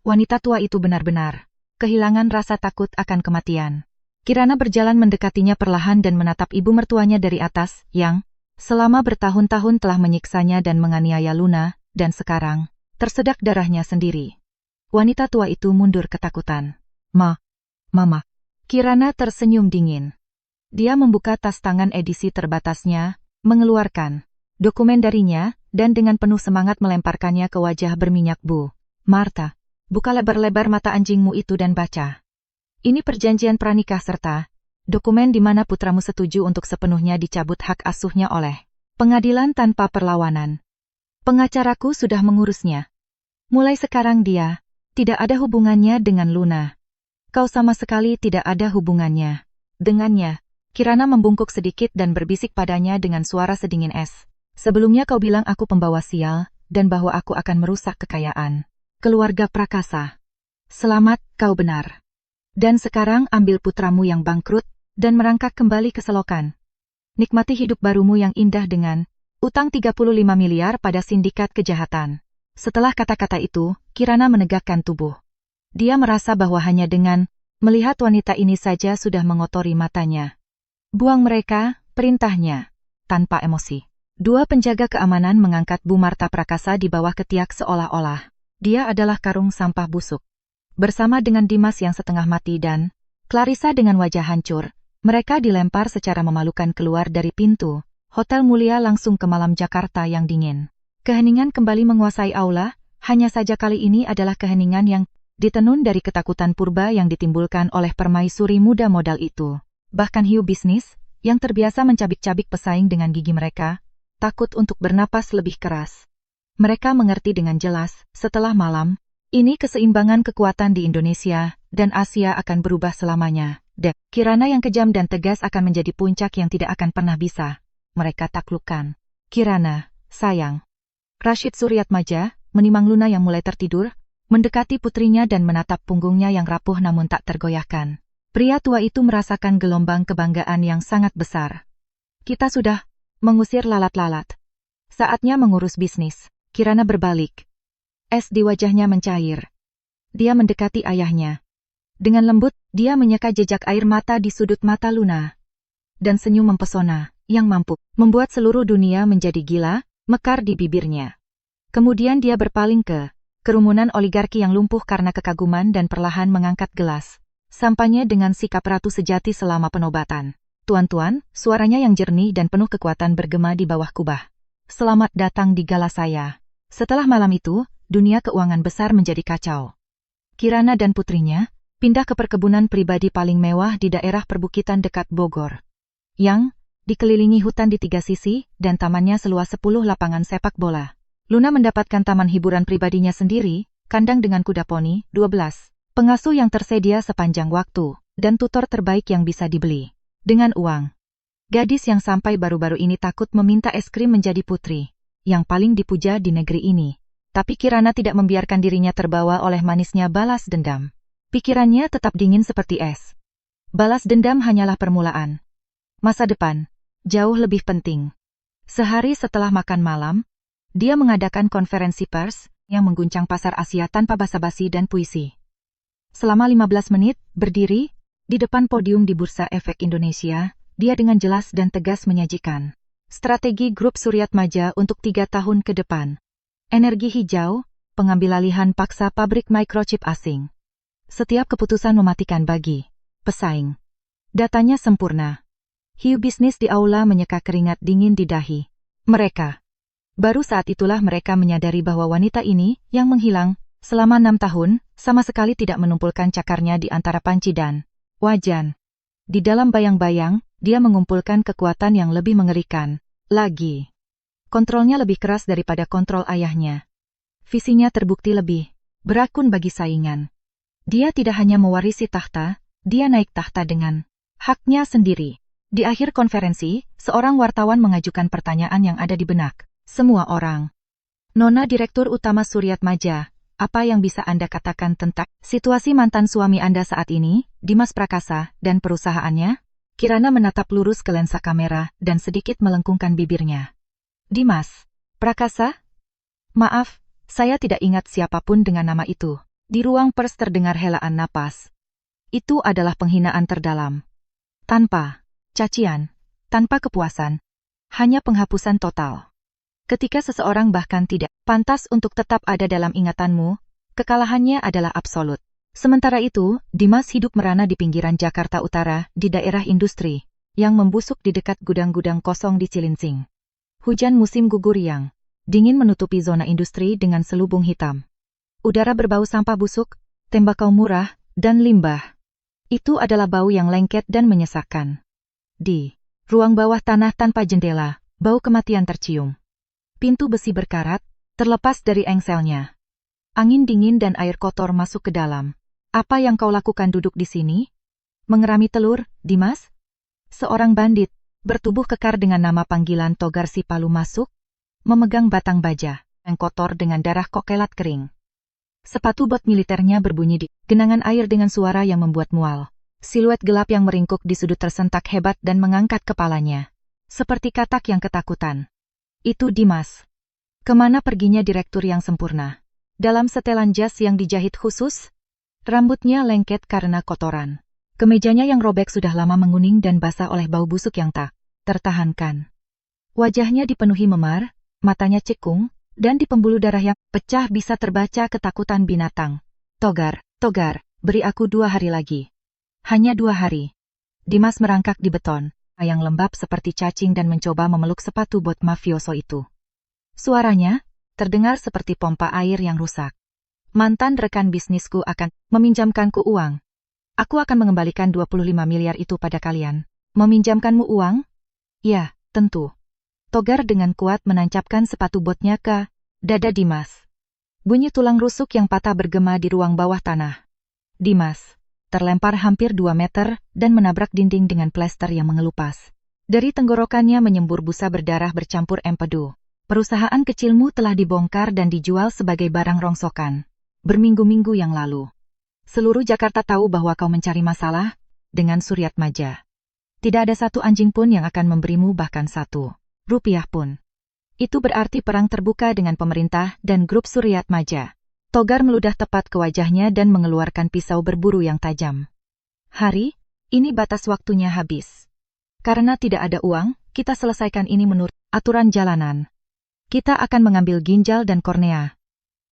Speaker 1: Wanita tua itu benar-benar kehilangan rasa takut akan kematian. Kirana berjalan mendekatinya perlahan dan menatap ibu mertuanya dari atas, yang selama bertahun-tahun telah menyiksanya dan menganiaya Luna, dan sekarang tersedak darahnya sendiri. Wanita tua itu mundur ketakutan. Mama. Kirana tersenyum dingin. Dia membuka tas tangan edisi terbatasnya, mengeluarkan dokumen darinya, dan dengan penuh semangat melemparkannya ke wajah berminyak Bu Marta. Buka lebar-lebar mata anjingmu itu dan baca. Ini perjanjian pranikah serta dokumen di mana putramu setuju untuk sepenuhnya dicabut hak asuhnya oleh pengadilan tanpa perlawanan. Pengacaraku sudah mengurusnya. Mulai sekarang dia tidak ada hubungannya dengan Luna. Kau sama sekali tidak ada hubungannya dengannya. Kirana membungkuk sedikit dan berbisik padanya dengan suara sedingin es. Sebelumnya kau bilang aku pembawa sial, dan bahwa aku akan merusak kekayaan keluarga Prakasa. Selamat, kau benar. Dan sekarang ambil putramu yang bangkrut, dan merangkak kembali ke selokan. Nikmati hidup barumu yang indah dengan utang 35 miliar pada sindikat kejahatan. Setelah kata-kata itu, Kirana menegakkan tubuh. Dia merasa bahwa hanya dengan melihat wanita ini saja sudah mengotori matanya. Buang mereka, perintahnya, tanpa emosi. Dua penjaga keamanan mengangkat Bu Marta Prakasa di bawah ketiak seolah-olah dia adalah karung sampah busuk. Bersama dengan Dimas yang setengah mati dan Clarissa dengan wajah hancur, mereka dilempar secara memalukan keluar dari pintu hotel mulia langsung ke malam Jakarta yang dingin. Keheningan kembali menguasai aula, hanya saja kali ini adalah keheningan yang ditenun dari ketakutan purba yang ditimbulkan oleh permaisuri muda modal itu. Bahkan hiu bisnis, yang terbiasa mencabik-cabik pesaing dengan gigi mereka, takut untuk bernapas lebih keras. Mereka mengerti dengan jelas, setelah malam ini keseimbangan kekuatan di Indonesia dan Asia akan berubah selamanya. Kirana yang kejam dan tegas akan menjadi puncak yang tidak akan pernah bisa mereka taklukkan. Kirana, sayang. Rashid Suryatmaja, menimang Luna yang mulai tertidur, mendekati putrinya dan menatap punggungnya yang rapuh namun tak tergoyahkan. Pria tua itu merasakan gelombang kebanggaan yang sangat besar. Kita sudah mengusir lalat-lalat. Saatnya mengurus bisnis. Kirana berbalik. Es di wajahnya mencair. Dia mendekati ayahnya. Dengan lembut, dia menyeka jejak air mata di sudut mata Luna. dan senyum mempesona, yang mampu membuat seluruh dunia menjadi gila, mekar di bibirnya. Kemudian dia berpaling ke kerumunan oligarki yang lumpuh karena kekaguman dan perlahan mengangkat gelas. Sampainya dengan sikap ratu sejati selama penobatan. Tuan-tuan, suaranya yang jernih dan penuh kekuatan bergema di bawah kubah. Selamat datang di gala saya. Setelah malam itu, dunia keuangan besar menjadi kacau. Kirana dan putrinya pindah ke perkebunan pribadi paling mewah di daerah perbukitan dekat Bogor. Yang dikelilingi hutan di 3 sisi dan tamannya seluas 10 lapangan sepak bola. Luna mendapatkan taman hiburan pribadinya sendiri, kandang dengan kuda poni, 12, pengasuh yang tersedia sepanjang waktu, dan tutor terbaik yang bisa dibeli dengan uang. Gadis yang sampai baru-baru ini takut meminta es krim menjadi putri yang paling dipuja di negeri ini. Tapi Kirana tidak membiarkan dirinya terbawa oleh manisnya balas dendam. Pikirannya tetap dingin seperti es. Balas dendam hanyalah permulaan. Masa depan jauh lebih penting. Sehari setelah makan malam, dia mengadakan konferensi pers yang mengguncang pasar Asia tanpa basa-basi dan puisi. Selama 15 menit, berdiri di depan podium di Bursa Efek Indonesia, dia dengan jelas dan tegas menyajikan strategi grup Suryatmaja untuk 3 tahun ke depan. Energi hijau, pengambilalihan paksa pabrik microchip asing. Setiap keputusan mematikan bagi pesaing. Datanya sempurna. Hiu bisnis di aula menyeka keringat dingin di dahi mereka. Baru saat itulah mereka menyadari bahwa wanita ini yang menghilang selama 6 tahun sama sekali tidak menumpulkan cakarnya di antara panci dan wajan. Di dalam bayang-bayang, dia mengumpulkan kekuatan yang lebih mengerikan lagi. Kontrolnya lebih keras daripada kontrol ayahnya. Visinya terbukti lebih berakun bagi saingan. Dia tidak hanya mewarisi tahta, dia naik tahta dengan haknya sendiri. Di akhir konferensi, seorang wartawan mengajukan pertanyaan yang ada di benak semua orang. Nona Direktur Utama Suryatmaja, apa yang bisa Anda katakan tentang situasi mantan suami Anda saat ini, Dimas Prakasa, dan perusahaannya? Kirana menatap lurus ke lensa kamera dan sedikit melengkungkan bibirnya. Dimas Prakasa? Maaf, saya tidak ingat siapapun dengan nama itu. Di ruang pers terdengar helaan napas. Itu adalah penghinaan terdalam. Tanpa cacian, tanpa kepuasan, hanya penghapusan total. Ketika seseorang bahkan tidak pantas untuk tetap ada dalam ingatanmu, kekalahannya adalah absolut. Sementara itu, Dimas hidup merana di pinggiran Jakarta Utara di daerah industri, yang membusuk di dekat gudang-gudang kosong di Cilincing. Hujan musim gugur yang dingin menutupi zona industri dengan selubung hitam. Udara berbau sampah busuk, tembakau murah, dan limbah. Itu adalah bau yang lengket dan menyesakkan. Di ruang bawah tanah tanpa jendela, bau kematian tercium. Pintu besi berkarat, terlepas dari engselnya. Angin dingin dan air kotor masuk ke dalam. Apa yang kau lakukan duduk di sini? Mengerami telur, Dimas? Seorang bandit, bertubuh kekar dengan nama panggilan Togar Sipalu masuk, memegang batang baja, yang kotor dengan darah kokelat kering. Sepatu bot militernya berbunyi di genangan air dengan suara yang membuat mual. Siluet gelap yang meringkuk di sudut tersentak hebat dan mengangkat kepalanya. Seperti katak yang ketakutan. Itu Dimas. Kemana perginya direktur yang sempurna? Dalam setelan jas yang dijahit khusus? Rambutnya lengket karena kotoran. Kemejanya yang robek sudah lama menguning dan basah oleh bau busuk yang tak tertahankan. Wajahnya dipenuhi memar, matanya cekung, dan di pembuluh darah yang pecah bisa terbaca ketakutan binatang. Togar, beri aku 2 hari lagi. Hanya 2 hari. Dimas merangkak di beton, yang lembab seperti cacing dan mencoba memeluk sepatu bot mafioso itu. Suaranya terdengar seperti pompa air yang rusak. Mantan rekan bisnisku akan meminjamkanku uang. Aku akan mengembalikan 25 miliar itu pada kalian. Meminjamkanmu uang? Ya, tentu. Togar dengan kuat menancapkan sepatu botnya ke dada Dimas. Bunyi tulang rusuk yang patah bergema di ruang bawah tanah. Dimas terlempar hampir 2 meter dan menabrak dinding dengan plester yang mengelupas. Dari tenggorokannya menyembur busa berdarah bercampur empedu. Perusahaan kecilmu telah dibongkar dan dijual sebagai barang rongsokan. Berminggu-minggu yang lalu. Seluruh Jakarta tahu bahwa kau mencari masalah dengan Suryatmaja. Tidak ada satu anjing pun yang akan memberimu bahkan 1 rupiah pun. Itu berarti perang terbuka dengan pemerintah dan grup Suryatmaja. Togar meludah tepat ke wajahnya dan mengeluarkan pisau berburu yang tajam. Hari, ini batas waktunya habis. Karena tidak ada uang, kita selesaikan ini menurut aturan jalanan. Kita akan mengambil ginjal dan kornea.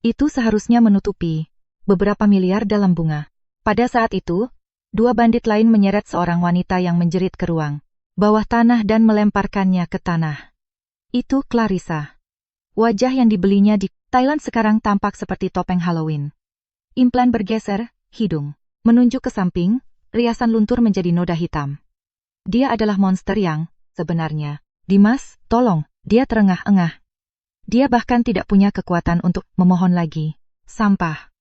Speaker 1: Itu seharusnya menutupi beberapa miliar dalam bunga. Pada saat itu, 2 bandit lain menyeret seorang wanita yang menjerit ke ruang bawah tanah dan melemparkannya ke tanah. Itu Clarissa. Wajah yang dibelinya di Thailand sekarang tampak seperti topeng Halloween. Implan bergeser, hidung menunjuk ke samping, riasan luntur menjadi noda hitam. Dia adalah monster yang sebenarnya. Dimas, tolong, dia terengah-engah. Dia bahkan tidak punya kekuatan untuk memohon lagi. Sampah.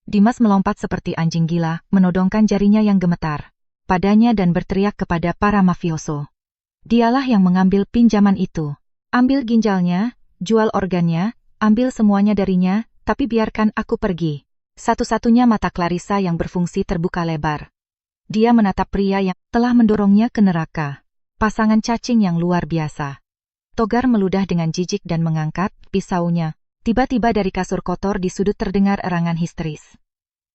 Speaker 1: Dimas melompat seperti anjing gila, menodongkan jarinya yang gemetar padanya dan berteriak kepada para mafioso. Dialah yang mengambil pinjaman itu. Ambil ginjalnya, jual organnya, ambil semuanya darinya, tapi biarkan aku pergi. Satu-satunya mata Clarissa yang berfungsi terbuka lebar. Dia menatap pria yang telah mendorongnya ke neraka. Pasangan cacing yang luar biasa. Togar meludah dengan jijik dan mengangkat pisaunya. Tiba-tiba dari kasur kotor di sudut terdengar erangan histeris.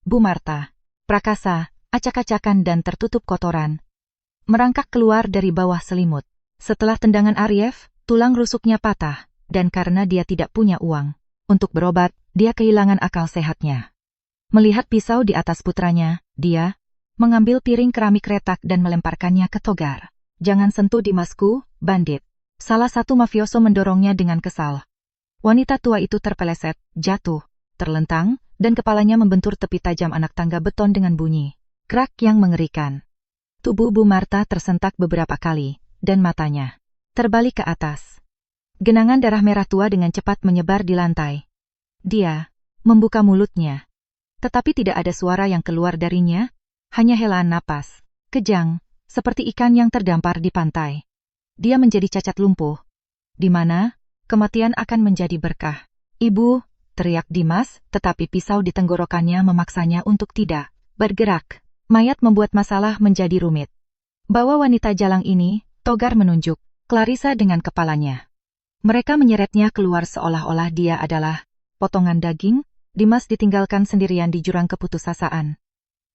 Speaker 1: Bu Marta, prakasa, acak-acakan dan tertutup kotoran. Merangkak keluar dari bawah selimut. Setelah tendangan Ariev, tulang rusuknya patah, dan karena dia tidak punya uang untuk berobat, dia kehilangan akal sehatnya. Melihat pisau di atas putranya, dia mengambil piring keramik retak dan melemparkannya ke Togar. Jangan sentuh Dimasku, bandit. Salah satu mafioso mendorongnya dengan kesal. Wanita tua itu terpeleset, jatuh, terlentang, dan kepalanya membentur tepi tajam anak tangga beton dengan bunyi krak yang mengerikan. Tubuh Bu Marta tersentak beberapa kali, dan matanya terbalik ke atas. Genangan darah merah tua dengan cepat menyebar di lantai. Dia membuka mulutnya, tetapi tidak ada suara yang keluar darinya. Hanya helaan napas, kejang, seperti ikan yang terdampar di pantai. Dia menjadi cacat lumpuh. Di mana, kematian akan menjadi berkah. Ibu, teriak Dimas, tetapi pisau di tenggorokannya memaksanya untuk tidak bergerak. Mayat membuat masalah menjadi rumit. Bawa wanita jalang ini, Togar menunjuk Clarissa dengan kepalanya. Mereka menyeretnya keluar seolah-olah dia adalah potongan daging. Dimas ditinggalkan sendirian di jurang keputusasaan.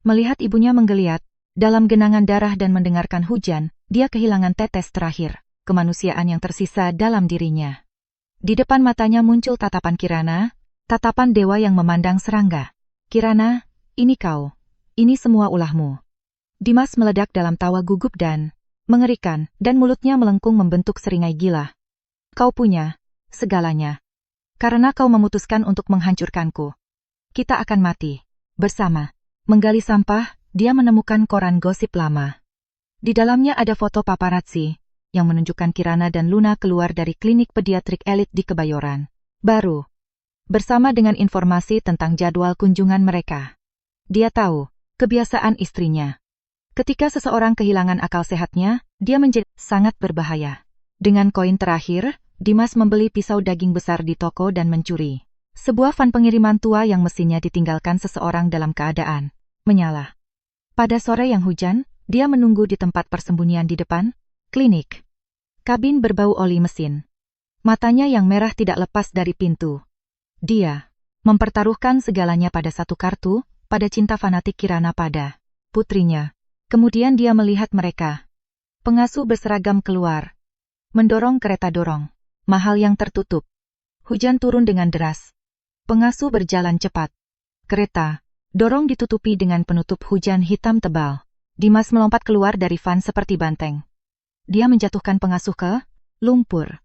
Speaker 1: Melihat ibunya menggeliat dalam genangan darah dan mendengarkan hujan, dia kehilangan tetes terakhir kemanusiaan yang tersisa dalam dirinya. Di depan matanya muncul tatapan Kirana, tatapan dewa yang memandang serangga. Kirana, ini kau. Ini semua ulahmu. Dimas meledak dalam tawa gugup dan mengerikan, dan mulutnya melengkung membentuk seringai gila. Kau punya segalanya. Karena kau memutuskan untuk menghancurkanku. Kita akan mati bersama. Menggali sampah, dia menemukan koran gosip lama. Di dalamnya ada foto paparazzi yang menunjukkan Kirana dan Luna keluar dari klinik pediatrik elit di Kebayoran Baru. Bersama dengan informasi tentang jadwal kunjungan mereka. Dia tahu kebiasaan istrinya. Ketika seseorang kehilangan akal sehatnya, dia menjadi sangat berbahaya. Dengan koin terakhir, Dimas membeli pisau daging besar di toko dan mencuri sebuah van pengiriman tua yang mesinnya ditinggalkan seseorang dalam keadaan menyala. Pada sore yang hujan, dia menunggu di tempat persembunyian di depan klinik. Kabin berbau oli mesin. Matanya yang merah tidak lepas dari pintu. Dia mempertaruhkan segalanya pada satu kartu, pada cinta fanatik Kirana pada putrinya. Kemudian dia melihat mereka. Pengasuh berseragam keluar. Mendorong kereta dorong. Mahal yang tertutup. Hujan turun dengan deras. Pengasuh berjalan cepat. Kereta dorong ditutupi dengan penutup hujan hitam tebal. Dimas melompat keluar dari van seperti banteng. Dia menjatuhkan pengasuh ke lumpur.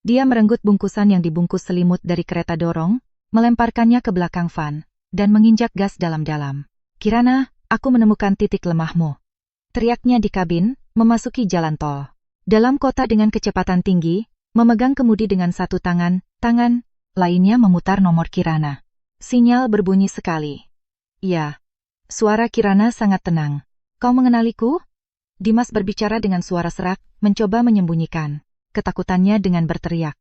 Speaker 1: Dia merenggut bungkusan yang dibungkus selimut dari kereta dorong, melemparkannya ke belakang van, dan menginjak gas dalam-dalam. Kirana, aku menemukan titik lemahmu. Teriaknya di kabin, memasuki jalan tol. Dalam kota dengan kecepatan tinggi, memegang kemudi dengan satu tangan lainnya memutar nomor Kirana. Sinyal berbunyi sekali. Ya. Suara Kirana sangat tenang. Kau mengenaliku? Dimas berbicara dengan suara serak, mencoba menyembunyikan ketakutannya dengan berteriak.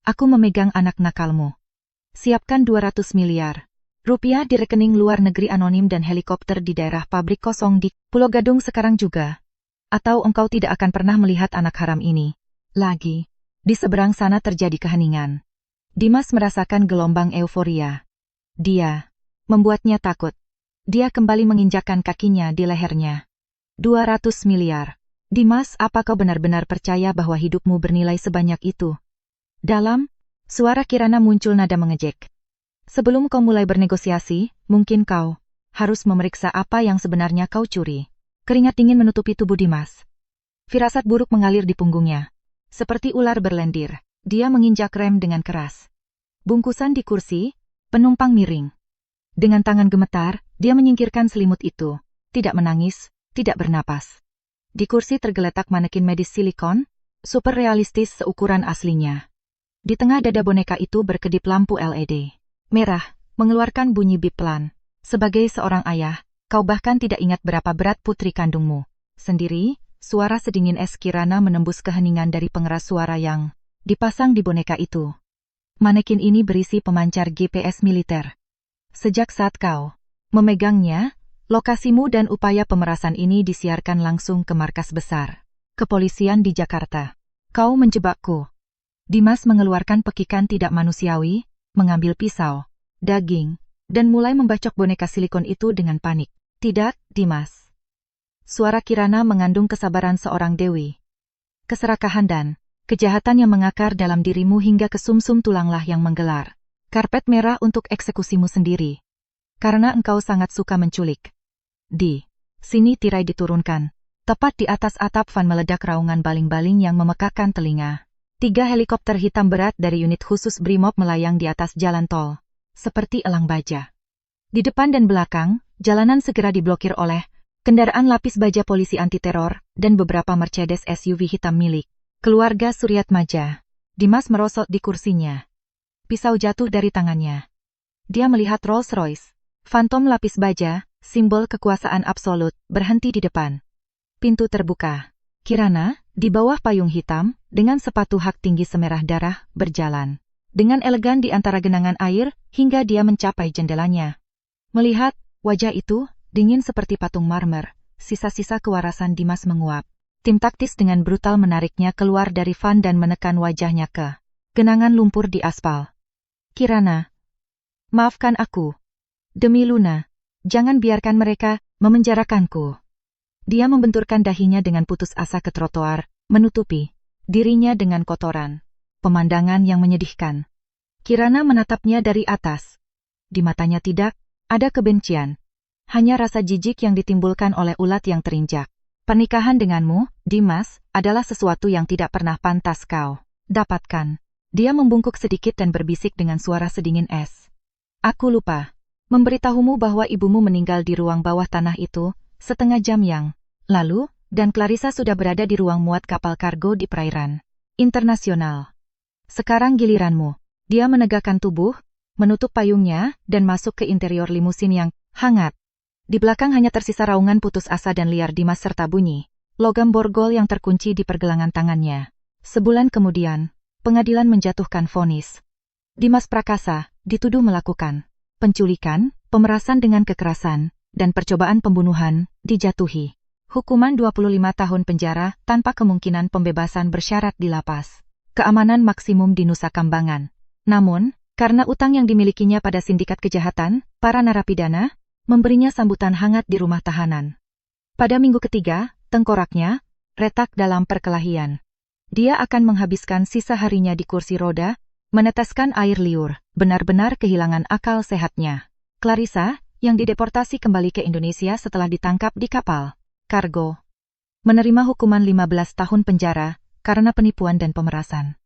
Speaker 1: Aku memegang anak nakalmu. Siapkan 200 miliar rupiah di rekening luar negeri anonim dan helikopter di daerah pabrik kosong di Pulau Gadung sekarang juga. Atau engkau tidak akan pernah melihat anak haram ini lagi. Di seberang sana terjadi keheningan. Dimas merasakan gelombang euforia. Dia membuatnya takut. Dia kembali menginjakkan kakinya di lehernya. 200 miliar. Dimas, apa kau benar-benar percaya bahwa hidupmu bernilai sebanyak itu? Dalam suara Kirana muncul nada mengejek. Sebelum kau mulai bernegosiasi, mungkin kau harus memeriksa apa yang sebenarnya kau curi. Keringat dingin menutupi tubuh Dimas. Firasat buruk mengalir di punggungnya. Seperti ular berlendir, dia menginjak rem dengan keras. Bungkusan di kursi, penumpang miring. Dengan tangan gemetar, dia menyingkirkan selimut itu. Tidak menangis, tidak bernapas. Di kursi tergeletak manekin medis silikon, super realistis seukuran aslinya. Di tengah dada boneka itu berkedip lampu LED merah, mengeluarkan bunyi bip pelan. Sebagai seorang ayah, kau bahkan tidak ingat berapa berat putri kandungmu. Sendiri, suara sedingin es Kirana menembus keheningan dari pengeras suara yang dipasang di boneka itu. Manekin ini berisi pemancar GPS militer. Sejak saat kau memegangnya, lokasimu dan upaya pemerasan ini disiarkan langsung ke markas besar kepolisian di Jakarta. Kau menjebakku. Dimas mengeluarkan pekikan tidak manusiawi, mengambil pisau, daging, dan mulai membacok boneka silikon itu dengan panik. Tidak, Dimas. Suara Kirana mengandung kesabaran seorang dewi. Keserakahan dan kejahatan yang mengakar dalam dirimu hingga ke sumsum tulanglah yang menggelar. Karpet merah untuk eksekusimu sendiri. Karena engkau sangat suka menculik. Di sini tirai diturunkan. Tepat di atas atap van meledak raungan baling-baling yang memekakkan telinga. 3 helikopter hitam berat dari unit khusus Brimob melayang di atas jalan tol. Seperti elang baja. Di depan dan belakang, jalanan segera diblokir oleh kendaraan lapis baja polisi anti-teror dan beberapa Mercedes SUV hitam milik keluarga Suryatmaja. Dimas merosot di kursinya. Pisau jatuh dari tangannya. Dia melihat Rolls-Royce, Phantom lapis baja, simbol kekuasaan absolut, berhenti di depan. Pintu terbuka. Kirana, di bawah payung hitam, dengan sepatu hak tinggi semerah darah, berjalan dengan elegan di antara genangan air, hingga dia mencapai jendelanya. Melihat wajah itu, dingin seperti patung marmer, sisa-sisa kewarasan Dimas menguap. Tim taktis dengan brutal menariknya keluar dari van dan menekan wajahnya ke genangan lumpur di aspal. Kirana, maafkan aku. Demi Luna, jangan biarkan mereka memenjarakanku. Dia membenturkan dahinya dengan putus asa ke trotoar, menutupi dirinya dengan kotoran. Pemandangan yang menyedihkan. Kirana menatapnya dari atas. Di matanya tidak ada kebencian. Hanya rasa jijik yang ditimbulkan oleh ulat yang terinjak. Pernikahan denganmu, Dimas, adalah sesuatu yang tidak pernah pantas kau dapatkan. Dia membungkuk sedikit dan berbisik dengan suara sedingin es. Aku lupa memberitahumu bahwa ibumu meninggal di ruang bawah tanah itu, setengah jam yang lalu, dan Clarissa sudah berada di ruang muat kapal kargo di perairan internasional. Sekarang giliranmu. Dia menegakkan tubuh, menutup payungnya, dan masuk ke interior limusin yang hangat. Di belakang hanya tersisa raungan putus asa dan liar Dimas serta bunyi logam borgol yang terkunci di pergelangan tangannya. Sebulan kemudian, pengadilan menjatuhkan vonis. Dimas Prakasa dituduh melakukan penculikan, pemerasan dengan kekerasan, dan percobaan pembunuhan, dijatuhi hukuman 25 tahun penjara tanpa kemungkinan pembebasan bersyarat di lapas keamanan maksimum di Nusa Kambangan. Namun, karena utang yang dimilikinya pada sindikat kejahatan, para narapidana memberinya sambutan hangat di rumah tahanan. Pada minggu ketiga, tengkoraknya retak dalam perkelahian. Dia akan menghabiskan sisa harinya di kursi roda, meneteskan air liur, benar-benar kehilangan akal sehatnya. Clarissa, yang dideportasi kembali ke Indonesia setelah ditangkap di kapal kargo, menerima hukuman 15 tahun penjara karena penipuan dan pemerasan.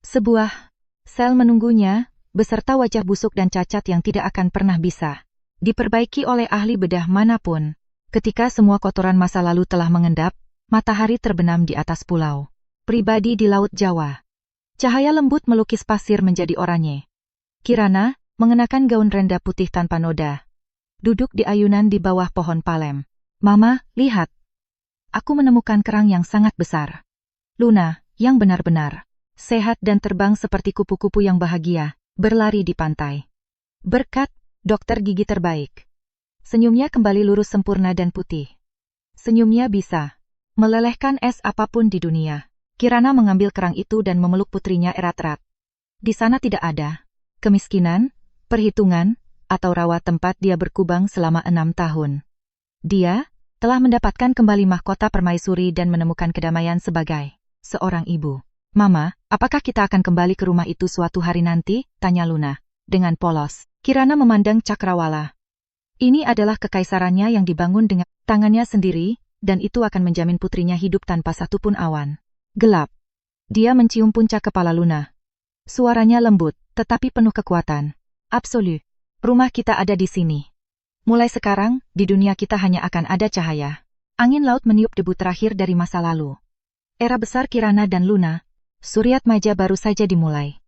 Speaker 1: Sebuah sel menunggunya, beserta wajah busuk dan cacat yang tidak akan pernah bisa diperbaiki oleh ahli bedah manapun. Ketika semua kotoran masa lalu telah mengendap, matahari terbenam di atas pulau pribadi di Laut Jawa. Cahaya lembut melukis pasir menjadi oranye. Kirana, mengenakan gaun renda putih tanpa noda, duduk di ayunan di bawah pohon palem. Mama, lihat. Aku menemukan kerang yang sangat besar. Luna, yang benar-benar sehat dan terbang seperti kupu-kupu yang bahagia, berlari di pantai. Berkat dokter gigi terbaik. Senyumnya kembali lurus sempurna dan putih. Senyumnya bisa melelehkan es apapun di dunia. Kirana mengambil kerang itu dan memeluk putrinya erat-erat. Di sana tidak ada kemiskinan, perhitungan, atau rawa tempat dia berkubang selama 6 tahun. Dia telah mendapatkan kembali mahkota permaisuri dan menemukan kedamaian sebagai seorang ibu. Mama, apakah kita akan kembali ke rumah itu suatu hari nanti? Tanya Luna. Dengan polos, Kirana memandang Cakrawala. Ini adalah kekaisarannya yang dibangun dengan tangannya sendiri, dan itu akan menjamin putrinya hidup tanpa satupun awan gelap. Dia mencium puncak kepala Luna. Suaranya lembut, tetapi penuh kekuatan. Absolu. Rumah kita ada di sini. Mulai sekarang, di dunia kita hanya akan ada cahaya. Angin laut meniup debu terakhir dari masa lalu. Era besar Kirana dan Luna. Suryatmaja baru saja dimulai.